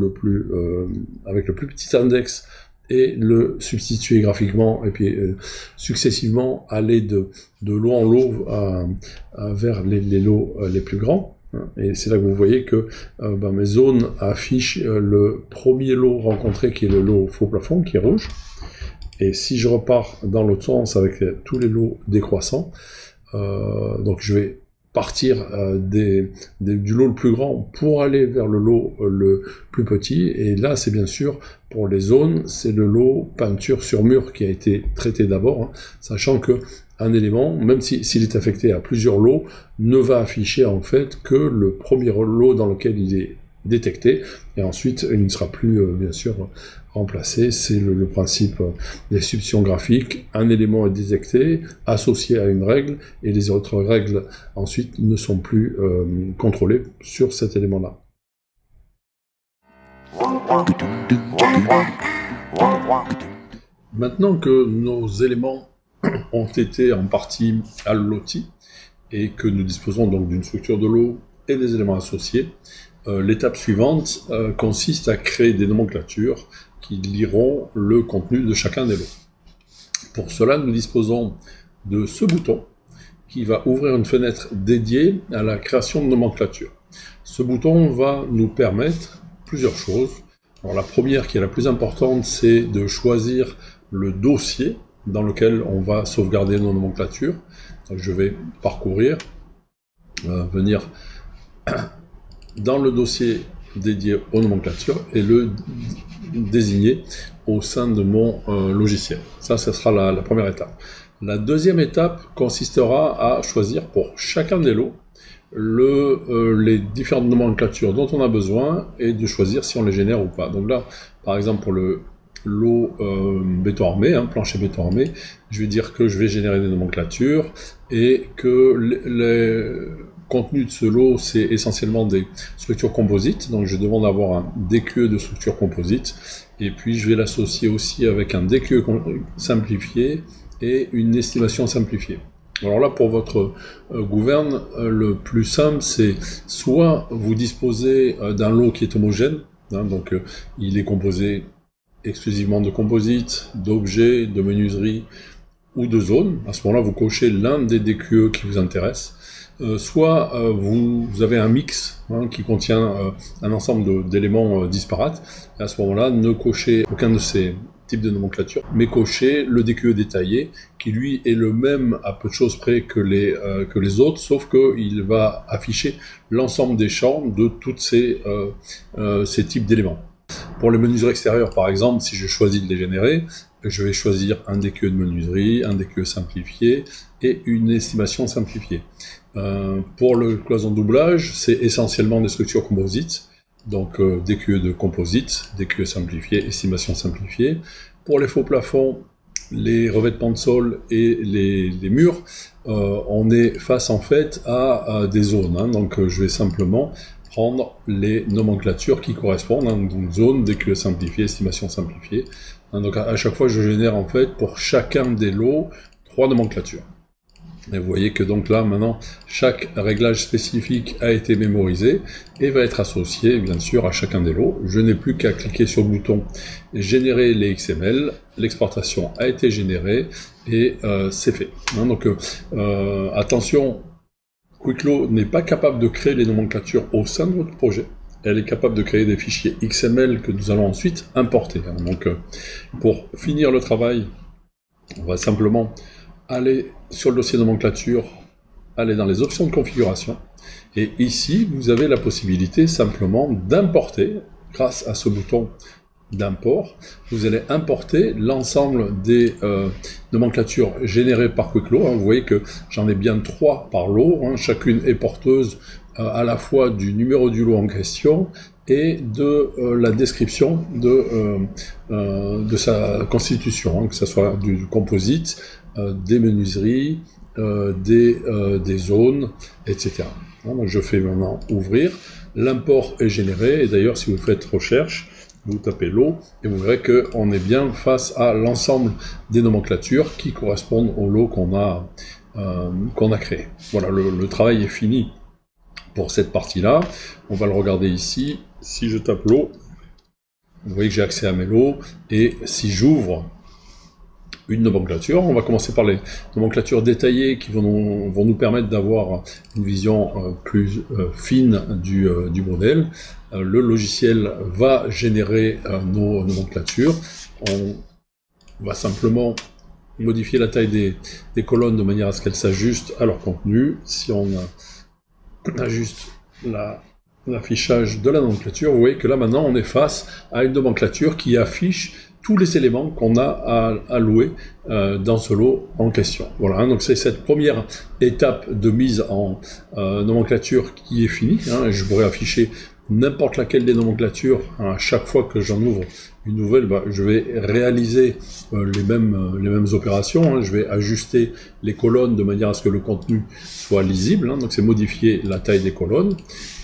avec le plus petit index et le substituer graphiquement, et puis successivement aller de lot en lot vers les lots les plus grands. Et c'est là que vous voyez que mes zones affichent le premier lot rencontré, qui est le lot faux plafond, qui est rouge. Et si je repars dans l'autre sens avec tous les lots décroissants, donc je vais partir du lot le plus grand pour aller vers le lot le plus petit. Et là, c'est bien sûr, pour les zones, c'est le lot peinture sur mur qui a été traité d'abord, hein, sachant que un élément, même s'il est affecté à plusieurs lots, ne va afficher en fait que le premier lot dans lequel il est détecté, et ensuite il ne sera plus bien sûr remplacé. C'est le principe des substitutions graphiques. Un élément est détecté, associé à une règle, et les autres règles ensuite ne sont plus contrôlées sur cet élément-là. Maintenant que nos éléments ont été en partie allotis et que nous disposons donc d'une structure de lot et des éléments associés, l'étape suivante consiste à créer des nomenclatures qui lieront le contenu de chacun des lots. Pour cela, nous disposons de ce bouton qui va ouvrir une fenêtre dédiée à la création de nomenclature. Ce bouton va nous permettre plusieurs choses. Alors, la première, qui est la plus importante, c'est de choisir le dossier dans lequel on va sauvegarder nos nomenclatures. Donc, je vais parcourir, venir dans le dossier dédié aux nomenclatures et le désigner au sein de mon logiciel. Ça sera la première étape. La deuxième étape consistera à choisir pour chacun des lots les différentes nomenclatures dont on a besoin et de choisir si on les génère ou pas. Donc là, par exemple, pour le lot béton armé, plancher béton armé, je vais dire que je vais générer des nomenclatures et que les contenu de ce lot, c'est essentiellement des structures composites, donc je demande d'avoir un DQE de structure composite, et puis je vais l'associer aussi avec un DQE simplifié et une estimation simplifiée. Alors là, pour votre gouverne, le plus simple, c'est soit vous disposez d'un lot qui est homogène, donc il est composé exclusivement de composites, d'objets, de menuiseries ou de zones. À ce moment-là, vous cochez l'un des DQE qui vous intéresse. Soit vous avez un mix qui contient un ensemble d'éléments disparates. Et à ce moment-là, ne cochez aucun de ces types de nomenclature, mais cochez le DQE détaillé, qui lui est le même à peu de choses près que les autres, sauf qu'il va afficher l'ensemble des champs de tous ces types d'éléments. Pour les menuiseries extérieures, par exemple, si je choisis de les générer, je vais choisir un DQE de menuiserie, un DQE simplifié et une estimation simplifiée. Pour le cloison doublage, c'est essentiellement des structures composites, donc DQE de composite, DQE simplifié, estimation simplifiée. Pour les faux plafonds, les revêtements de sol et les murs, on est face en fait à des zones, donc je vais simplement prendre les nomenclatures qui correspondent, donc zone, DQE simplifié, estimation simplifiée. Donc à chaque fois, je génère en fait pour chacun des lots 3 nomenclatures. Et vous voyez que donc là, maintenant, chaque réglage spécifique a été mémorisé et va être associé, bien sûr, à chacun des lots. Je n'ai plus qu'à cliquer sur le bouton « Générer les XML », l'exportation a été générée et c'est fait. Donc attention, Quicklow n'est pas capable de créer les nomenclatures au sein de votre projet. Elle est capable de créer des fichiers XML que nous allons ensuite importer. Donc pour finir le travail, on va simplement aller sur le dossier nomenclature, aller dans les options de configuration, et ici, vous avez la possibilité simplement d'importer, grâce à ce bouton d'import, vous allez importer l'ensemble des nomenclatures générées par Quicklow. Vous voyez que j'en ai bien 3 par lot, chacune est porteuse à la fois du numéro du lot en question et de la description de sa constitution, que ce soit du composite, des menuiseries, des zones, etc. Donc je fais maintenant ouvrir, l'import est généré, et d'ailleurs si vous faites recherche, vous tapez lot, et vous verrez qu'on est bien face à l'ensemble des nomenclatures qui correspondent au lot qu'on a créé. Voilà, le travail est fini pour cette partie-là. On va le regarder ici. Si je tape lot, vous voyez que j'ai accès à mes lots, et si j'ouvre une nomenclature, on va commencer par les nomenclatures détaillées qui vont nous permettre d'avoir une vision plus fine du modèle. Le logiciel va générer nos nomenclatures. On va simplement modifier la taille des colonnes de manière à ce qu'elles s'ajustent à leur contenu. Si on ajuste l'affichage de la nomenclature, vous voyez que là maintenant on est face à une nomenclature qui affiche tous les éléments qu'on a à allouer dans ce lot en question. Voilà, donc c'est cette première étape de mise en nomenclature qui est finie. Je pourrais afficher n'importe laquelle des nomenclatures à chaque fois que j'en ouvre une nouvelle, je vais réaliser les mêmes opérations. Je vais ajuster les colonnes de manière à ce que le contenu soit lisible, donc c'est modifier la taille des colonnes,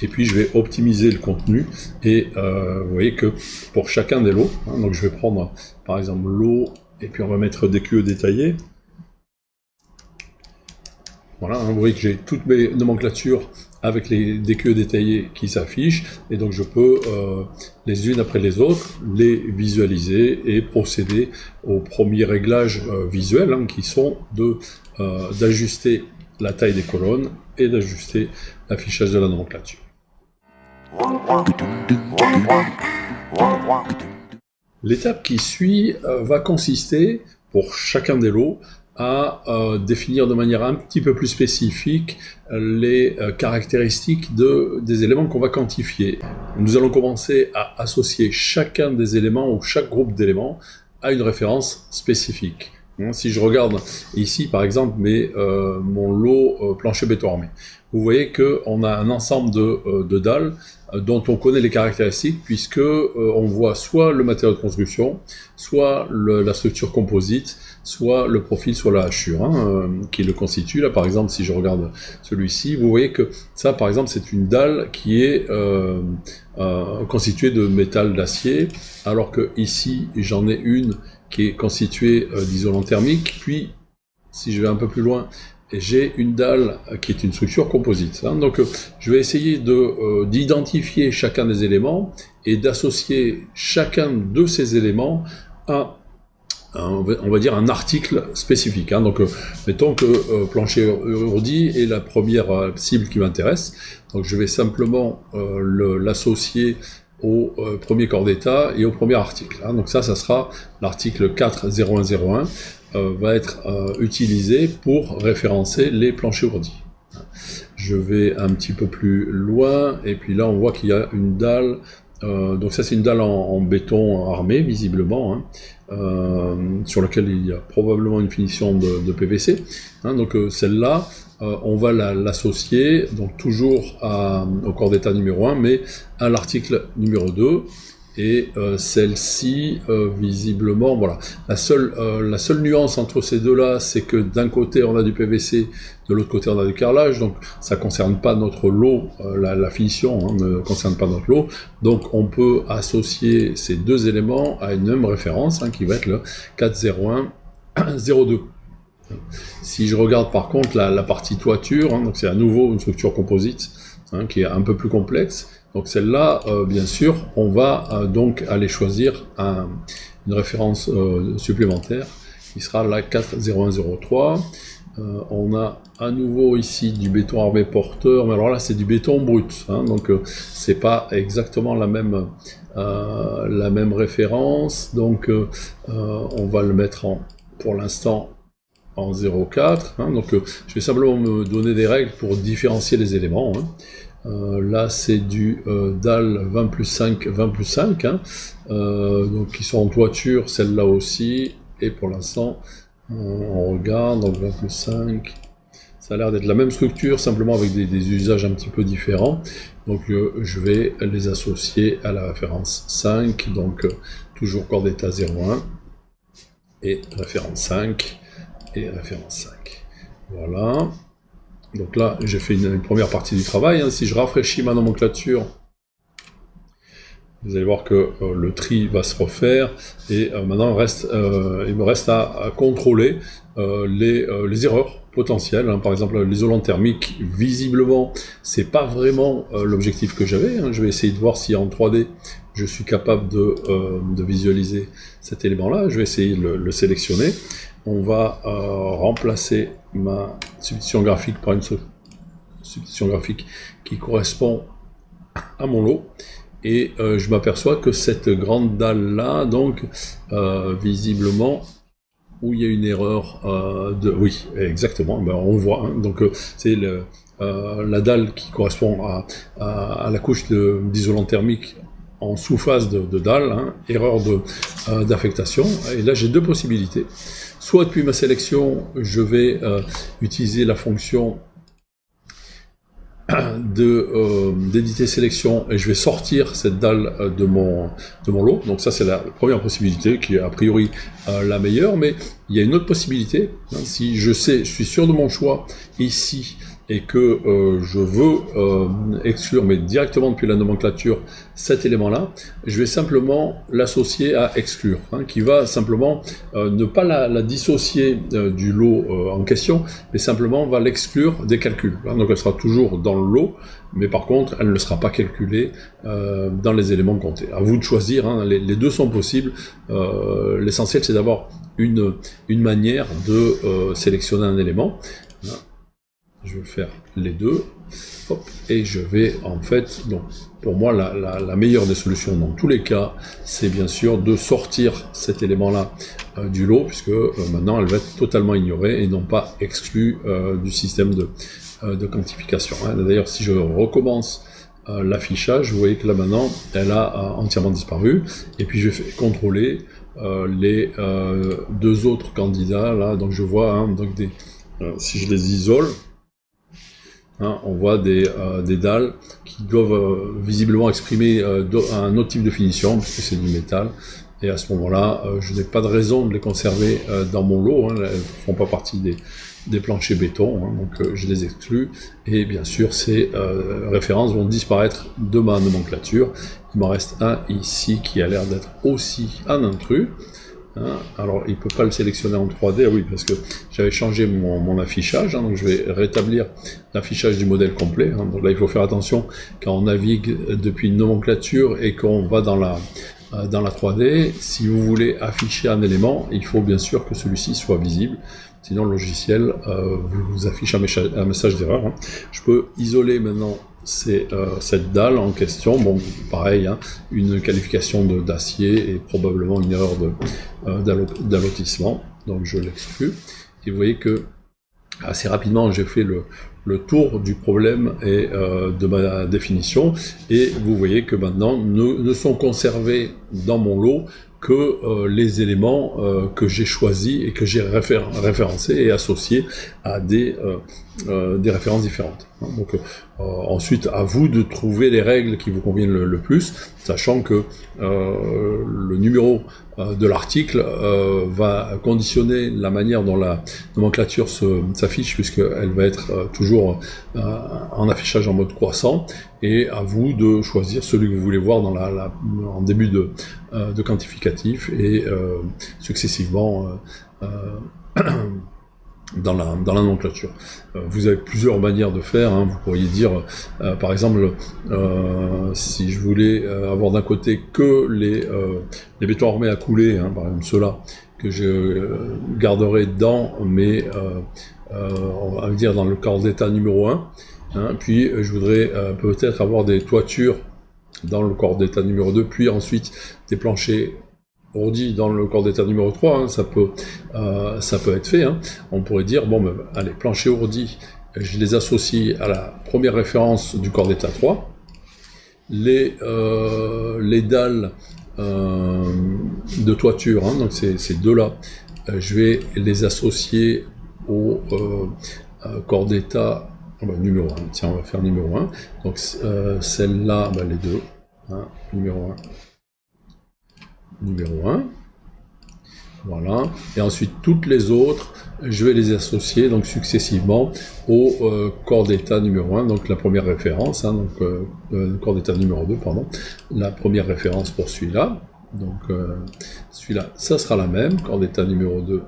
et puis je vais optimiser le contenu, et vous voyez que pour chacun des lots, donc je vais prendre par exemple lot Et puis on va mettre des QE détaillés. Voilà, vous voyez que j'ai toutes mes nomenclatures avec les DQE détaillés qui s'affichent, et donc je peux, les unes après les autres, les visualiser et procéder aux premiers réglages visuels, hein, qui sont d'ajuster la taille des colonnes et d'ajuster l'affichage de la nomenclature. L'étape qui suit va consister, pour chacun des lots, à définir de manière un petit peu plus spécifique les caractéristiques des éléments qu'on va quantifier. Nous allons commencer à associer chacun des éléments ou chaque groupe d'éléments à une référence spécifique. Si je regarde ici, par exemple, mon lot plancher béton armé, vous voyez qu'on a un ensemble de dalles dont on connaît les caractéristiques, puisque on voit soit le matériau de construction, soit la structure composite, soit le profil, soit la hachure qui le constitue. Là, par exemple, si je regarde celui-ci, vous voyez que ça, par exemple, c'est une dalle qui est constituée de métal d'acier, alors que ici, j'en ai une qui est constituée d'isolant thermique, puis, si je vais un peu plus loin, j'ai une dalle qui est une structure composite. Donc je vais essayer d'identifier chacun des éléments et d'associer chacun de ces éléments à on va dire un article spécifique. Donc mettons que plancher ourdi est la première cible qui m'intéresse, donc je vais simplement l'associer au premier corps d'état et au premier article. Donc ça sera l'article 40101, va être utilisé pour référencer les planchers ourdis. Je vais un petit peu plus loin, et puis là on voit qu'il y a une dalle, donc ça c'est une dalle en béton armé, visiblement, sur laquelle il y a probablement une finition de PVC. Donc celle-là, on va l'associer, donc toujours au corps d'état numéro 1, mais à l'article numéro 2, et celle-ci, visiblement, voilà. La seule nuance entre ces deux-là, c'est que d'un côté on a du PVC, de l'autre côté on a du carrelage, donc ça ne concerne pas notre lot, la finition ne concerne pas notre lot, donc on peut associer ces deux éléments à une même référence, qui va être le 40102. Si je regarde par contre la partie toiture, donc c'est à nouveau une structure composite qui est un peu plus complexe. Donc celle-là, bien sûr, on va donc aller choisir une référence supplémentaire qui sera la 40103. On a à nouveau ici du béton armé porteur, mais alors là c'est du béton brut, donc c'est pas exactement la même référence, donc on va le mettre pour l'instant en 0,4, donc je vais simplement me donner des règles pour différencier les éléments. Là c'est du dalle 20 plus 5, 20 plus 5, donc qui sont en toiture, celle-là aussi, et pour l'instant on regarde, donc 20 plus 5, ça a l'air d'être la même structure, simplement avec des usages un petit peu différents, donc je vais les associer à la référence 5, donc toujours corps d'état 0,1, et référence 5, et référence 5. Voilà. Donc là, j'ai fait une première partie du travail. Si je rafraîchis ma nomenclature, vous allez voir que le tri va se refaire. Et maintenant, il me reste à contrôler les erreurs potentielles. Par exemple, l'isolant thermique, visiblement, c'est pas vraiment l'objectif que j'avais. Je vais essayer de voir si en 3D, je suis capable de visualiser cet élément-là. Je vais essayer de le sélectionner. On va remplacer ma substitution graphique par une substitution graphique qui correspond à mon lot, et je m'aperçois que cette grande dalle là, donc visiblement, où il y a une erreur oui, exactement, on voit, donc c'est la dalle qui correspond à la couche d'isolant thermique en sous-phase de dalle, erreur d'affectation, et là j'ai deux possibilités. Soit depuis ma sélection, je vais utiliser la fonction d'éditer sélection, et je vais sortir cette dalle de mon lot. Donc ça c'est la première possibilité, qui est a priori la meilleure, mais il y a une autre possibilité. Si je suis sûr de mon choix ici, et que je veux exclure, mais directement depuis la nomenclature, cet élément-là, je vais simplement l'associer à exclure, hein, qui va simplement ne pas la dissocier du lot en question, mais simplement va l'exclure des calculs. Hein, donc elle sera toujours dans le lot, mais par contre, elle ne sera pas calculée dans les éléments comptés. À vous de choisir, hein, les deux sont possibles. L'essentiel, c'est d'avoir une manière de sélectionner un élément. Je vais faire les deux, hop, et je vais en fait, donc pour moi la meilleure des solutions dans tous les cas, c'est bien sûr de sortir cet élément-là du lot, puisque maintenant elle va être totalement ignorée et non pas exclue du système de quantification. Hein. D'ailleurs, si je recommence l'affichage, vous voyez que là maintenant, elle a entièrement disparu, et puis je fais contrôler les deux autres candidats, là, donc je vois, hein, donc si je les isole, hein, on voit des dalles qui doivent visiblement exprimer un autre type de finition, puisque c'est du métal, et à ce moment-là, je n'ai pas de raison de les conserver dans mon lot, hein, elles ne font pas partie des planchers béton, hein, donc je les exclus, et bien sûr ces références vont disparaître de ma nomenclature. Il m'en reste un ici qui a l'air d'être aussi un intrus. Hein, alors il ne peut pas le sélectionner en 3D, oui, parce que j'avais changé mon affichage, hein, donc je vais rétablir l'affichage du modèle complet. Hein, donc là il faut faire attention quand on navigue depuis une nomenclature et qu'on va dans la 3D, si vous voulez afficher un élément, il faut bien sûr que celui-ci soit visible, sinon le logiciel vous affiche un message d'erreur. Hein. Je peux isoler maintenant cette dalle en question, bon pareil, hein, une qualification d'acier et probablement une erreur d'allotissement, donc je l'exclus, et vous voyez que assez rapidement j'ai fait le tour du problème et de ma définition, et vous voyez que maintenant ne sont conservés dans mon lot que les éléments que j'ai choisis et que j'ai référencés et associés à des références différentes. Donc ensuite, à vous de trouver les règles qui vous conviennent le plus, sachant que le numéro de l'article va conditionner la manière dont la nomenclature s'affiche, puisqu'elle va être toujours en affichage en mode croissant, et à vous de choisir celui que vous voulez voir en début de quantificatif, et successivement dans la nomenclature. Vous avez plusieurs manières de faire, hein. Vous pourriez dire, par exemple, si je voulais avoir d'un côté que les bétons armés à couler, hein, par exemple ceux-là, que je garderai dans mes, on va dire dans le corps d'état numéro 1, hein, puis je voudrais peut-être avoir des toitures dans le corps d'état numéro 2, puis ensuite des planchers ourdis dans le corps d'état numéro 3, hein, ça peut être fait. Hein. On pourrait dire, bon, ben, allez, plancher ourdi, je les associe à la première référence du corps d'état 3. Les dalles de toiture, hein, donc ces deux-là, je vais les associer au corps d'état numéro 1. Tiens, on va faire numéro 1. Donc celle-là, ben, les deux, hein, numéro 1. Numéro 1, voilà, et ensuite toutes les autres, je vais les associer donc successivement au corps d'état numéro 1, donc la première référence, hein, donc corps d'état numéro 2, pardon, la première référence pour celui-là, donc celui-là, ça sera la même, corps d'état numéro 2,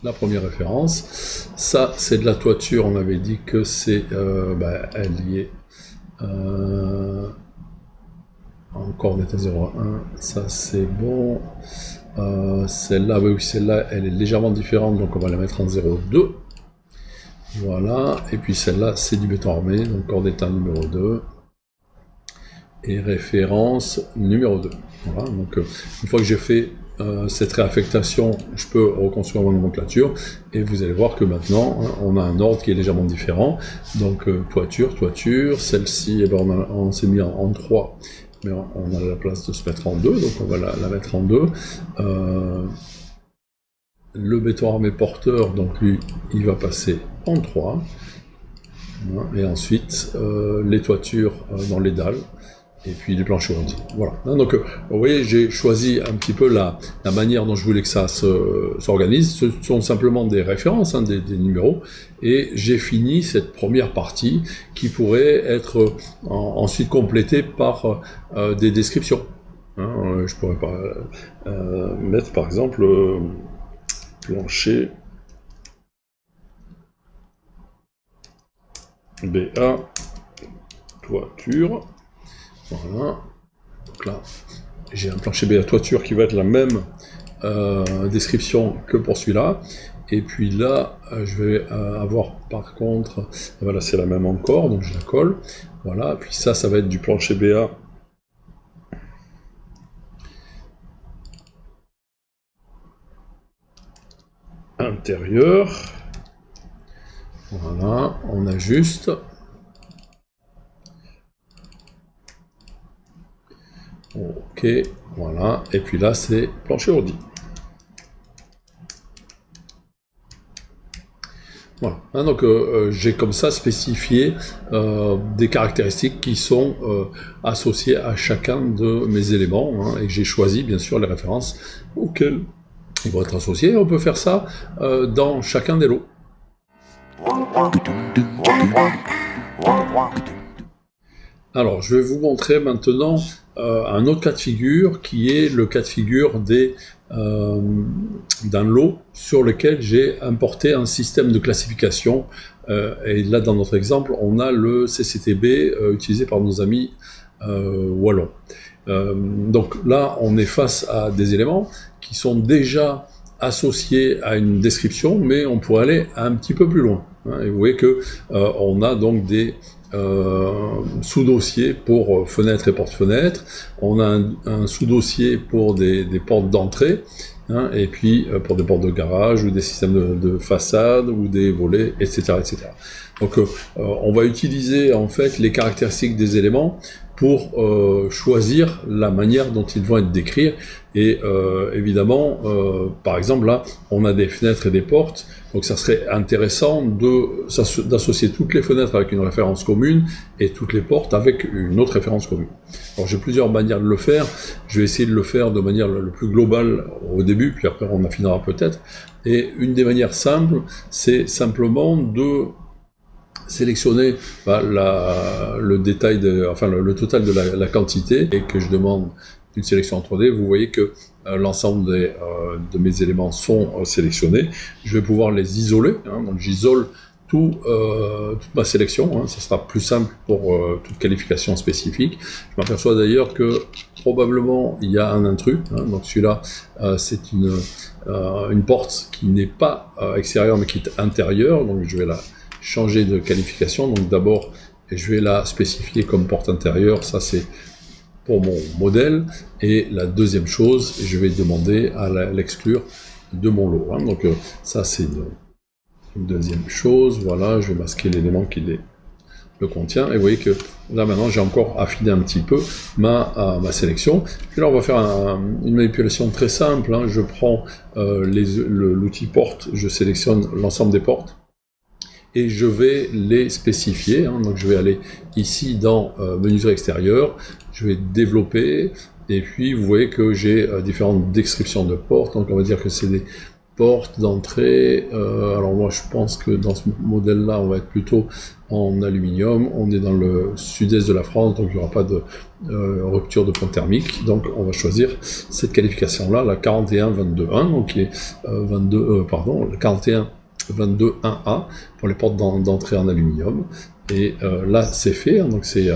la première référence, ça c'est de la toiture, on avait dit que c'est elle y est en corps d'état 0,1, ça c'est bon. Celle-là, oui, celle-là, elle est légèrement différente, donc on va la mettre en 0,2. Voilà, et puis celle-là, c'est du béton armé, donc corps d'état numéro 2. Et référence numéro 2. Voilà, donc une fois que j'ai fait cette réaffectation, je peux reconstruire mon nomenclature, et vous allez voir que maintenant, hein, on a un ordre qui est légèrement différent. Donc toiture, celle-ci, eh ben, on s'est mis en 3. Mais on a la place de se mettre en 2, donc on va la mettre en 2. Le béton armé porteur, donc lui, il va passer en 3. Et ensuite, les toitures dans les dalles, et puis les planchers ordi. Voilà. Donc, vous voyez, j'ai choisi un petit peu la manière dont je voulais que ça s'organise. Ce sont simplement des références, hein, des numéros, et j'ai fini cette première partie qui pourrait être ensuite complétée par des descriptions. Hein, je pourrais pas mettre par exemple plancher BA toiture. Voilà. Donc là, j'ai un plancher BA toiture qui va être la même description que pour celui-là. Et puis là, je vais avoir par contre, voilà, c'est la même encore, donc je la colle. Voilà, puis ça va être du plancher BA intérieur. Voilà, on ajuste. Ok, voilà, et puis là c'est plancher ordi. Voilà, hein, donc j'ai comme ça spécifié des caractéristiques qui sont associées à chacun de mes éléments, hein, et que j'ai choisi bien sûr les références auxquelles ils vont être associés. On peut faire ça dans chacun des lots. Alors, je vais vous montrer maintenant un autre cas de figure qui est le cas de figure d'un lot sur lequel j'ai importé un système de classification. Et là, dans notre exemple, on a le CCTB utilisé par nos amis wallons. Donc là, on est face à des éléments qui sont déjà associés à une description, mais on pourrait aller un petit peu plus loin. Hein, et vous voyez que on a donc des sous-dossier pour fenêtres et porte-fenêtres, on a un sous-dossier pour des portes d'entrée, hein, et puis pour des portes de garage, ou des systèmes de façade, ou des volets, etc. etc. Donc on va utiliser en fait les caractéristiques des éléments pour choisir la manière dont ils vont être décrits, et évidemment, par exemple là, on a des fenêtres et des portes, donc ça serait intéressant d'associer toutes les fenêtres avec une référence commune, et toutes les portes avec une autre référence commune. Alors j'ai plusieurs manières de le faire, je vais essayer de le faire de manière le plus globale au début, puis après on affinera peut-être, et une des manières simples, c'est simplement de sélectionner le détail, le total de la quantité, et que je demande une sélection en 3D, vous voyez que l'ensemble de mes éléments sont sélectionnés. Je vais pouvoir les isoler, hein, donc j'isole toute ma sélection, hein, ça sera plus simple pour toute qualification spécifique. Je m'aperçois d'ailleurs que probablement il y a un intrus, hein, donc celui-là c'est une porte qui n'est pas extérieure mais qui est intérieure, donc je vais la changer de qualification. Donc d'abord je vais la spécifier comme porte intérieure, ça c'est pour mon modèle, et la deuxième chose, je vais demander à l'exclure de mon lot, hein. Donc ça c'est une deuxième chose. Voilà, je vais masquer l'élément qui le contient, et vous voyez que là maintenant j'ai encore affiné un petit peu ma sélection. Puis là on va faire une manipulation très simple, hein. Je prends l'outil porte, je sélectionne l'ensemble des portes, et je vais les spécifier, hein. Donc je vais aller ici dans menuiserie extérieure, je vais développer, et puis vous voyez que j'ai différentes descriptions de portes, donc on va dire que c'est des portes d'entrée. Alors moi je pense que dans ce modèle là on va être plutôt en aluminium, on est dans le sud-est de la France, donc il n'y aura pas de rupture de point thermique, donc on va choisir cette qualification là, la 41-22-1, donc qui est le 41-22-1A pour les portes d'entrée en aluminium. Et là c'est fait, hein, donc c'est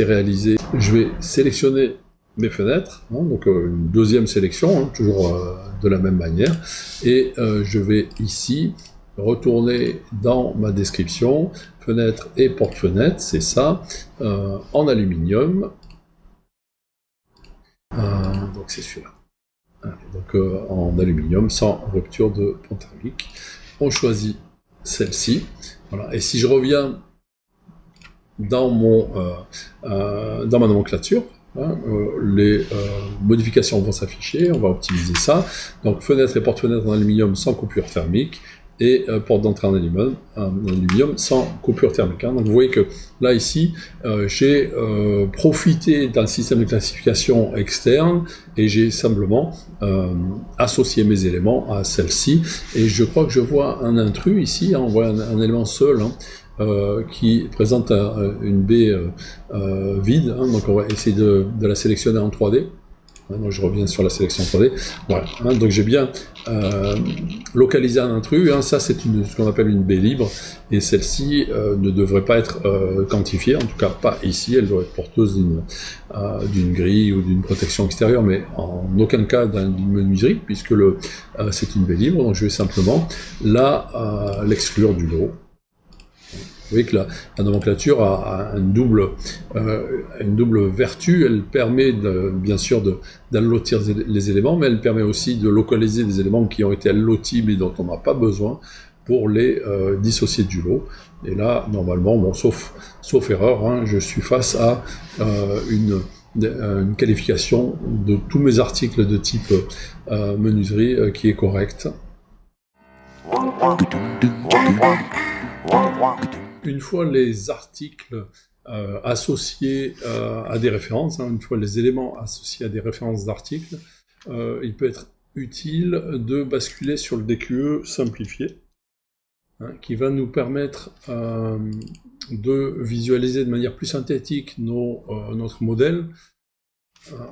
réalisé. Je vais sélectionner mes fenêtres, hein, donc une deuxième sélection, hein, toujours de la même manière, et je vais ici retourner dans ma description, fenêtre et porte-fenêtre, c'est ça, en aluminium, donc c'est celui-là, donc en aluminium sans rupture de point thermique. On choisit celle-ci, voilà. Et si je reviens dans ma nomenclature, hein, les modifications vont s'afficher, on va optimiser ça. Donc fenêtre et porte-fenêtre en aluminium sans coupure thermique, et porte d'entrée en aluminium sans coupure thermique. Donc vous voyez que là ici, j'ai profité d'un système de classification externe et j'ai simplement associé mes éléments à celle-ci. Et je crois que je vois un intrus ici, hein, on voit un élément seul, hein, qui présente une baie vide, hein, donc on va essayer de la sélectionner en 3D. Donc je reviens sur la sélection 3D. Voilà, hein, donc j'ai bien localisé un intrus, hein, ça c'est ce qu'on appelle une baie libre, et celle-ci ne devrait pas être quantifiée, en tout cas pas ici, elle doit être porteuse d'une grille ou d'une protection extérieure, mais en aucun cas d'une menuiserie, puisque c'est une baie libre, donc je vais simplement l'exclure du lot. Vous voyez que la nomenclature a une double vertu. Elle permet bien sûr d'allotir les éléments, mais elle permet aussi de localiser des éléments qui ont été allotis mais dont on n'a pas besoin pour les dissocier du lot. Et là, normalement, bon, sauf erreur, hein, je suis face à une qualification de tous mes articles de type menuiserie qui est correcte. Une fois les articles associés à des références, hein, une fois les éléments associés à des références d'articles, il peut être utile de basculer sur le DQE simplifié, hein, qui va nous permettre de visualiser de manière plus synthétique notre modèle.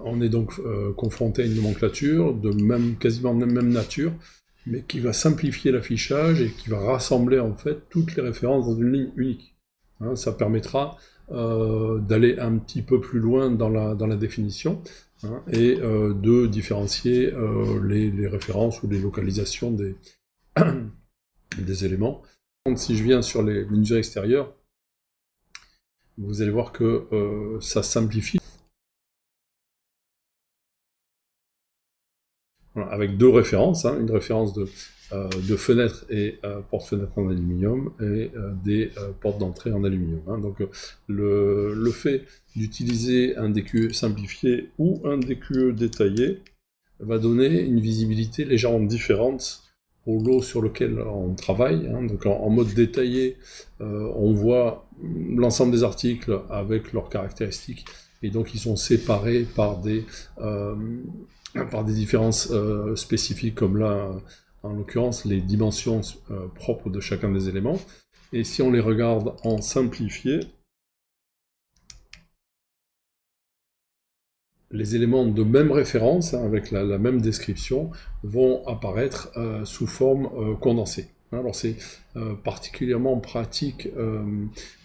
On est donc confronté à une nomenclature quasiment de même nature, mais qui va simplifier l'affichage et qui va rassembler en fait toutes les références dans une ligne unique. Hein, ça permettra d'aller un petit peu plus loin dans la définition, hein, et de différencier les références ou les localisations des éléments. Si je viens sur les menuiseries extérieures, vous allez voir que ça simplifie. Voilà, avec deux références, hein, une référence de fenêtre et porte-fenêtre en aluminium et des portes d'entrée en aluminium. Hein. Donc le fait d'utiliser un DQE simplifié ou un DQE détaillé va donner une visibilité légèrement différente au lot sur lequel on travaille. Hein. Donc en mode détaillé, on voit l'ensemble des articles avec leurs caractéristiques, et donc ils sont séparés par des différences spécifiques, comme là, en l'occurrence, les dimensions propres de chacun des éléments. Et si on les regarde en simplifié, les éléments de même référence, hein, avec la même description, vont apparaître sous forme condensée. Alors c'est particulièrement pratique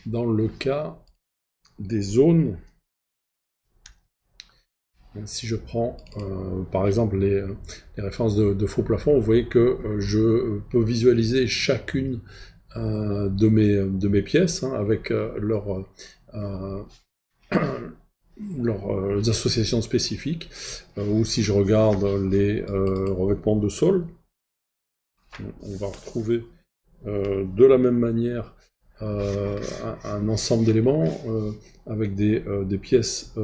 dans le cas des zones. Si je prends par exemple les références de faux plafond, vous voyez que je peux visualiser chacune de mes pièces, hein, avec leurs associations spécifiques, ou si je regarde les revêtements de sol, on va retrouver de la même manière un ensemble d'éléments avec des pièces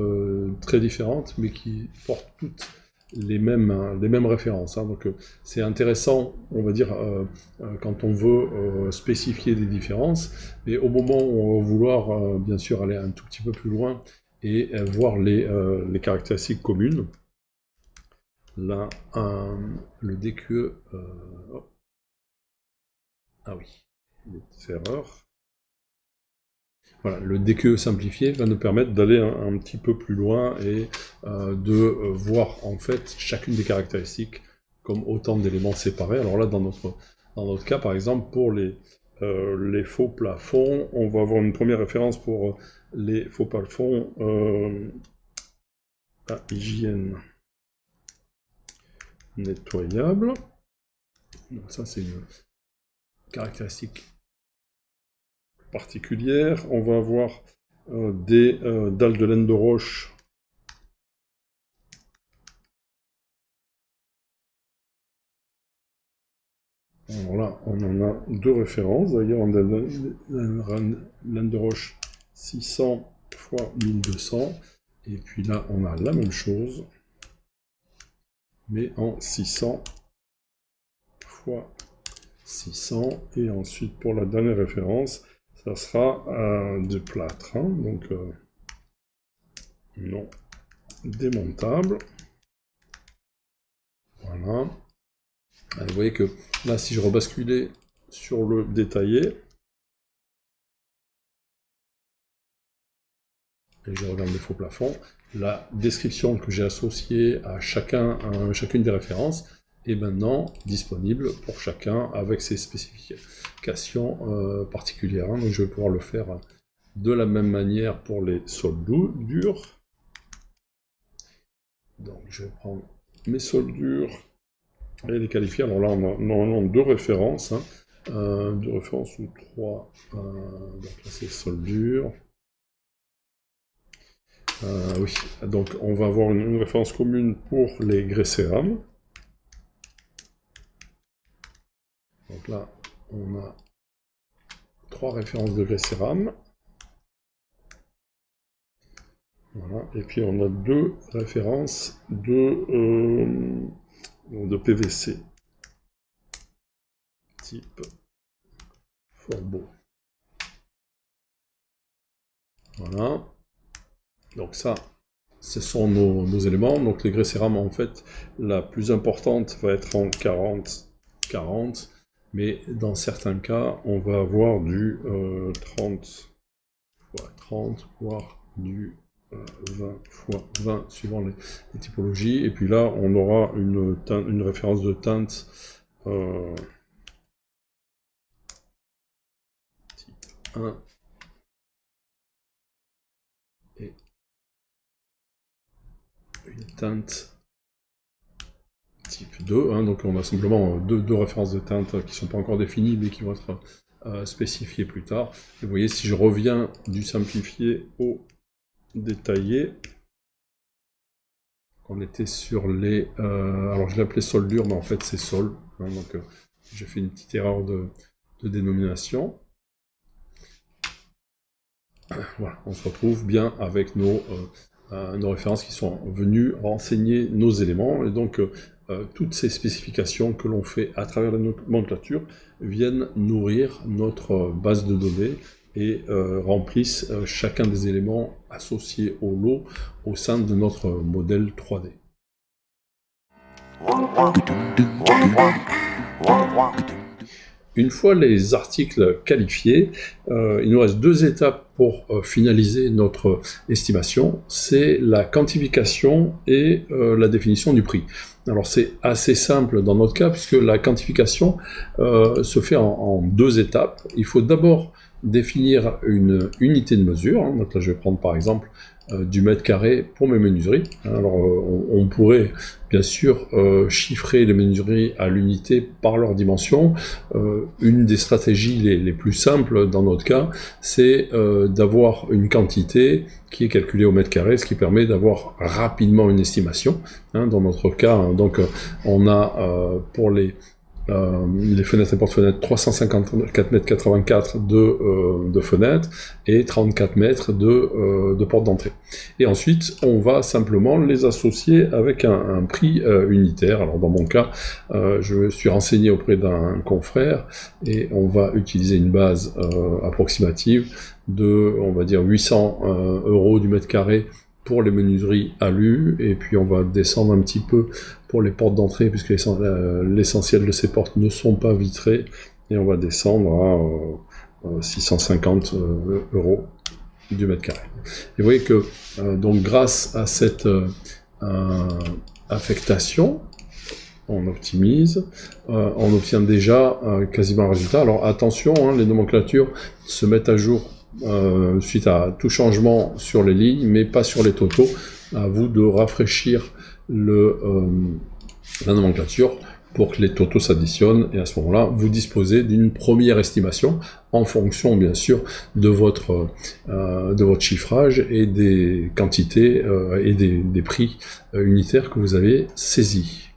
très différentes, mais qui portent toutes les mêmes références. Hein. Donc c'est intéressant, on va dire, quand on veut spécifier des différences, mais au moment où on va vouloir bien sûr aller un tout petit peu plus loin et voir les caractéristiques communes, là, le DQE... ah oui, c'est erreur. Voilà, le DQE simplifié va nous permettre d'aller un petit peu plus loin et de voir en fait chacune des caractéristiques comme autant d'éléments séparés. Alors là, dans notre cas, par exemple, pour les faux plafonds, on va avoir une première référence pour les faux plafonds à hygiène nettoyable. Donc ça, c'est une caractéristique particulière. On va avoir des dalles de laine de roche Alors là, on en a deux références. D'ailleurs, on a laine de roche 600 x 1200. Et puis là, on a la même chose, mais en 600 x 600, et ensuite pour la dernière référence, ça sera du plâtre, hein, donc non démontable. Voilà. Alors, vous voyez que là, si je rebasculais sur le détaillé, et je regarde les faux plafonds, la description que j'ai associée à chacune des références est maintenant disponible pour chacun avec ses spécifications particulières. Donc je vais pouvoir le faire de la même manière pour les soldures. Donc je vais prendre mes soldures et les qualifier. Alors là, on a normalement deux références, hein. Deux références ou trois. Donc là, c'est soldure. Oui, donc on va avoir une référence commune pour les grès cérame. Donc là, on a trois références de grès cérame. Voilà, et puis on a deux références de PVC. Type Forbo. Voilà. Donc ça, ce sont nos éléments. Donc les grès cérame, en fait, la plus importante va être en 40, mais dans certains cas, on va avoir du 30 x 30, voire du 20 x 20, suivant les typologies. Et puis là, on aura une référence de teinte type 1 et une teinte type 2, hein, donc on a simplement deux références de teinte qui ne sont pas encore définies, mais qui vont être spécifiées plus tard. Et vous voyez, si je reviens du simplifié au détaillé, on était sur les... alors je l'ai appelé soldure, mais en fait c'est sol, hein, donc j'ai fait une petite erreur de dénomination. Voilà, on se retrouve bien avec nos références qui sont venues renseigner nos éléments, et donc toutes ces spécifications que l'on fait à travers la nomenclature viennent nourrir notre base de données et remplissent chacun des éléments associés au lot au sein de notre modèle 3D. Une fois les articles qualifiés, il nous reste deux étapes pour finaliser notre estimation, c'est la quantification et la définition du prix. Alors c'est assez simple dans notre cas, puisque la quantification se fait en deux étapes. Il faut d'abord définir une unité de mesure, hein. Donc là je vais prendre par exemple du mètre carré pour mes menuiseries. Alors on pourrait bien sûr chiffrer les menuiseries à l'unité par leur dimension. Une des stratégies les plus simples dans notre cas, c'est d'avoir une quantité qui est calculée au mètre carré, ce qui permet d'avoir rapidement une estimation. Hein, dans notre cas, hein, donc on a pour les fenêtres et porte-fenêtres 354,84 m de fenêtres et 34 mètres de porte d'entrée. Et ensuite, on va simplement les associer avec un prix unitaire. Alors dans mon cas, je me suis renseigné auprès d'un confrère et on va utiliser une base approximative de, on va dire, 800 € du mètre carré pour les menuiseries alu, et puis on va descendre un petit peu pour les portes d'entrée, puisque l'essentiel de ces portes ne sont pas vitrées, et on va descendre à 650 € du mètre carré. Et vous voyez que donc grâce à cette affectation, on optimise, on obtient déjà quasiment un résultat. Alors attention, hein, les nomenclatures se mettent à jour suite à tout changement sur les lignes, mais pas sur les totaux. À vous de rafraîchir la nomenclature pour que les totaux s'additionnent, et à ce moment-là, vous disposez d'une première estimation en fonction, bien sûr, de votre chiffrage et des quantités et des prix unitaires que vous avez saisis.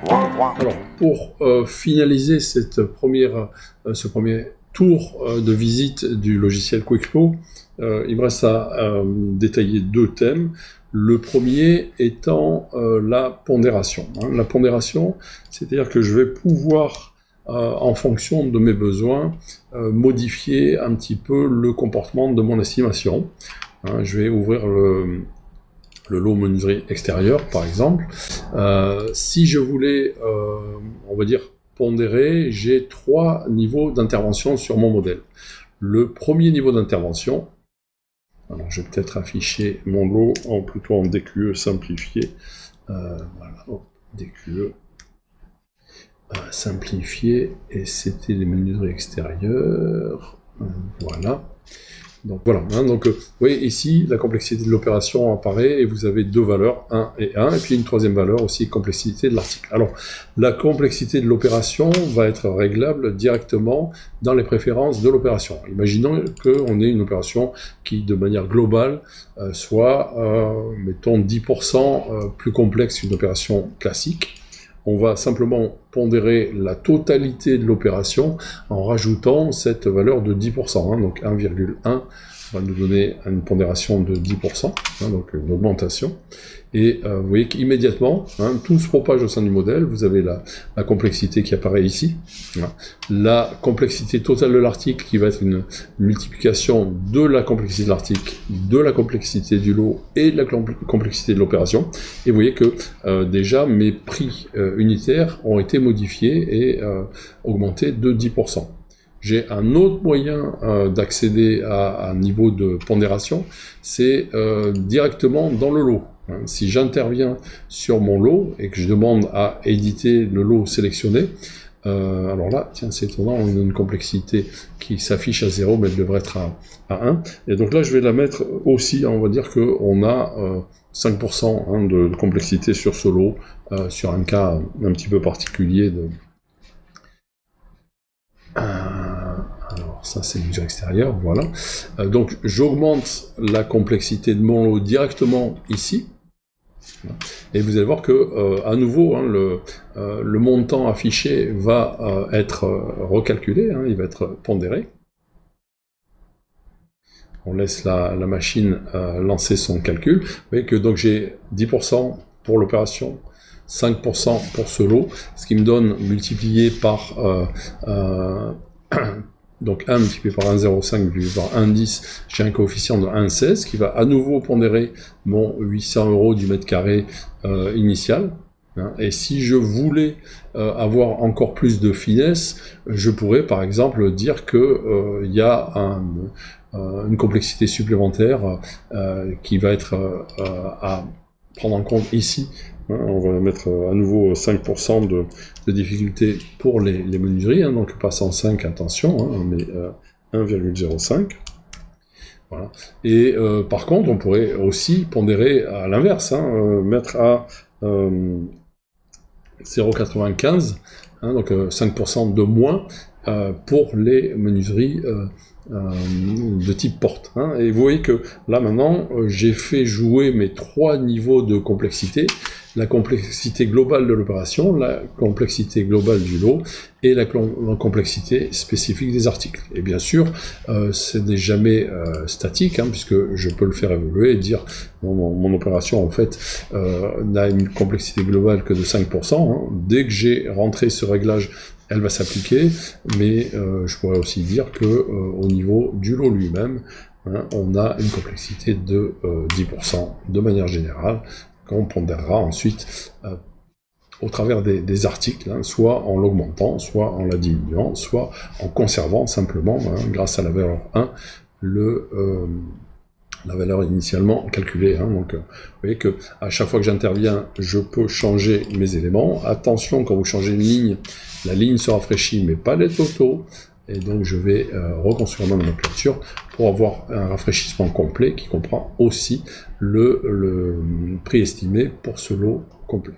Alors, pour finaliser ce premier tour de visite du logiciel Quickflow, il me reste à détailler deux thèmes. Le premier étant la pondération. La pondération, c'est-à-dire que je vais pouvoir, en fonction de mes besoins, modifier un petit peu le comportement de mon estimation. Je vais ouvrir le lot menuiserie extérieure, par exemple. Si je voulais, on va dire, pondérer, j'ai 3 niveaux d'intervention sur mon modèle. Le premier niveau d'intervention, alors je vais peut-être afficher mon lot plutôt en DQE simplifié. Voilà, DQE simplifié, et c'était les menuiseries extérieures. Voilà. Donc voilà, donc vous voyez ici, la complexité de l'opération apparaît, et vous avez 2 valeurs, 1 et 1, et puis une troisième valeur aussi, complexité de l'article. Alors, la complexité de l'opération va être réglable directement dans les préférences de l'opération. Imaginons qu'on ait une opération qui, de manière globale, soit, mettons, 10% plus complexe qu'une opération classique. On va simplement pondérer la totalité de l'opération en rajoutant cette valeur de 10%, donc 1,1 va nous donner une pondération de 10%, donc une augmentation. Et vous voyez qu'immédiatement, tout se propage au sein du modèle. Vous avez la complexité qui apparaît ici, la complexité totale de l'article qui va être une multiplication de la complexité de l'article, de la complexité du lot et de la complexité de l'opération. Et vous voyez que déjà mes prix unitaires ont été modifiés et augmentés de 10%. J'ai un autre moyen d'accéder à un niveau de pondération, c'est directement dans le lot. Si j'interviens sur mon lot et que je demande à éditer le lot sélectionné, alors là, tiens, c'est étonnant, on a une complexité qui s'affiche à 0, mais elle devrait être à 1. Et donc là, je vais la mettre aussi, on va dire qu'on a 5% de complexité sur ce lot, sur un cas un petit peu particulier de... Alors ça c'est l'usure extérieure, voilà. Donc j'augmente la complexité de mon lot directement ici. Et vous allez voir que, à nouveau, le montant affiché va être recalculé, il va être pondéré. On laisse la machine lancer son calcul. Vous voyez que donc j'ai 10% pour l'opération, 5% pour ce lot, ce qui me donne multiplié par donc 1 multiplié par 1,05 multiplié par 1,10, j'ai un coefficient de 1,16 qui va à nouveau pondérer mon 800 € du mètre carré initial. Et si je voulais avoir encore plus de finesse, je pourrais par exemple dire que y a une complexité supplémentaire qui va être à prendre en compte ici. On va mettre à nouveau 5% de difficulté pour les menuiseries, donc pas 105, attention, mais 1,05. Voilà. Et par contre, on pourrait aussi pondérer à l'inverse, mettre à 0,95, donc 5% de moins pour les menuiseries de type porte. Et vous voyez que là maintenant, j'ai fait jouer mes 3 niveaux de complexité, la complexité globale de l'opération, la complexité globale du lot et la complexité spécifique des articles. Et bien sûr, ce n'est jamais statique, puisque je peux le faire évoluer et dire mon opération en fait n'a une complexité globale que de 5%. Dès que j'ai rentré ce réglage, elle va s'appliquer, mais je pourrais aussi dire que au niveau du lot lui-même, on a une complexité de 10% de manière générale, qu'on pondérera ensuite au travers des articles, soit en l'augmentant, soit en la diminuant, soit en conservant simplement, grâce à la valeur 1, la valeur initialement calculée. Donc, vous voyez que à chaque fois que j'interviens, je peux changer mes éléments. Attention, quand vous changez une ligne, la ligne se rafraîchit, mais pas les totaux. Et donc, je vais reconstruire ma nomenclature pour avoir un rafraîchissement complet qui comprend aussi le prix estimé pour ce lot complet.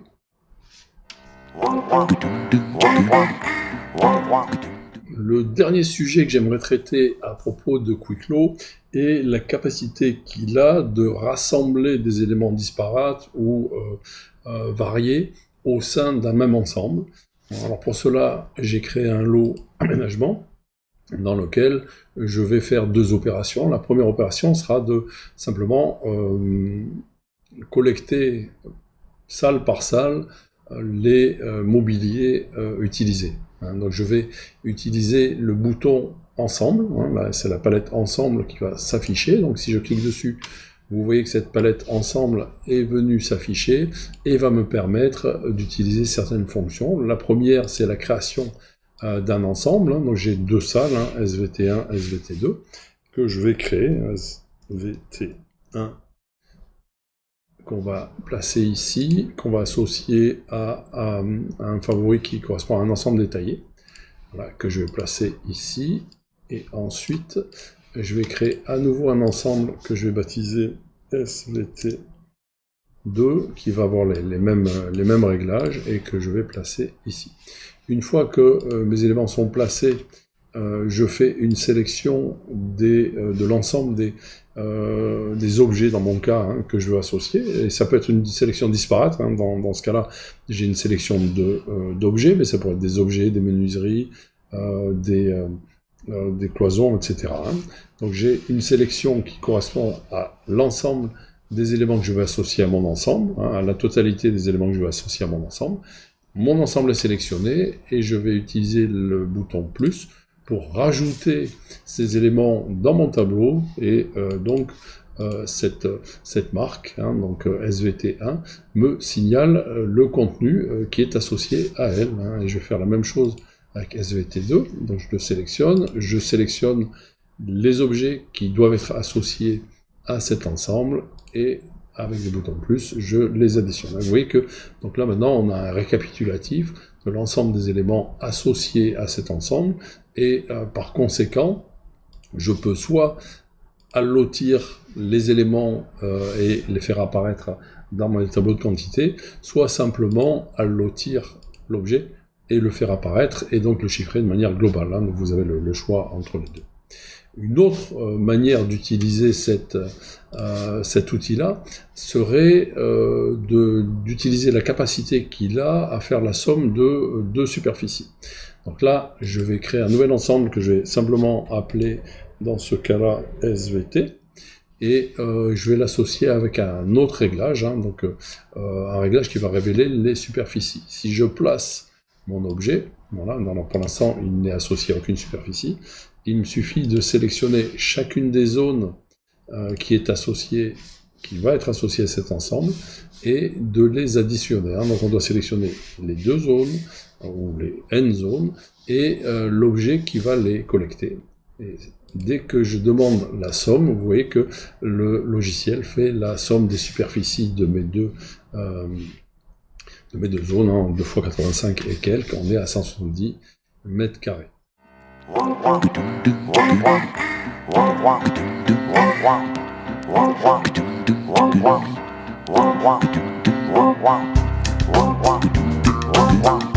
Le dernier sujet que j'aimerais traiter à propos de Quickflow est la capacité qu'il a de rassembler des éléments disparates ou variés au sein d'un même ensemble. Alors pour cela, j'ai créé un lot aménagement. dans lequel je vais faire deux opérations. La première opération sera de simplement collecter salle par salle les mobiliers utilisés. Donc je vais utiliser le bouton ensemble, là c'est la palette ensemble qui va s'afficher, donc si je clique dessus, vous voyez que cette palette ensemble est venue s'afficher et va me permettre d'utiliser certaines fonctions. La première, c'est la création d'un ensemble, donc j'ai deux salles, SVT1, SVT2, que je vais créer, SVT1, qu'on va placer ici, qu'on va associer à un favori qui correspond à un ensemble détaillé, voilà, que je vais placer ici, et ensuite je vais créer à nouveau un ensemble que je vais baptiser SVT2, qui va avoir les mêmes réglages, et que je vais placer ici. Une fois que mes éléments sont placés, je fais une sélection de l'ensemble des objets, dans mon cas, que je veux associer, et ça peut être une sélection disparate, dans ce cas-là, j'ai une sélection d'objets, mais ça pourrait être des objets, des menuiseries, des cloisons, etc. Donc j'ai une sélection qui correspond à l'ensemble des éléments que je vais associer à mon ensemble, à la totalité des éléments que je vais associer à mon ensemble. Mon ensemble est sélectionné, et je vais utiliser le bouton plus pour rajouter ces éléments dans mon tableau, et donc cette marque, donc SVT1, me signale le contenu qui est associé à elle, et je vais faire la même chose avec SVT2, donc je sélectionne les objets qui doivent être associés à cet ensemble, et avec le bouton plus, je les additionne. Vous voyez que, donc là maintenant, on a un récapitulatif de l'ensemble des éléments associés à cet ensemble, et par conséquent, je peux soit allotir les éléments et les faire apparaître dans mon tableau de quantité, soit simplement allotir l'objet et le faire apparaître, et donc le chiffrer de manière globale. Donc vous avez le choix entre les deux. Une autre manière d'utiliser cet outil-là serait d'utiliser la capacité qu'il a à faire la somme de deux superficies. Donc là, je vais créer un nouvel ensemble que je vais simplement appeler, dans ce cas-là, SVT, et je vais l'associer avec un autre réglage, donc un réglage qui va révéler les superficies. Si je place mon objet, voilà, pour l'instant il n'est associé à aucune superficie, il me suffit de sélectionner chacune des zones qui va être associée à cet ensemble, et de les additionner. Donc on doit sélectionner les deux zones, ou les n zones, et l'objet qui va les collecter. Et dès que je demande la somme, vous voyez que le logiciel fait la somme des superficies de mes deux zones, 2 x 85 et quelques, on est à 170 mètres carrés. Wow.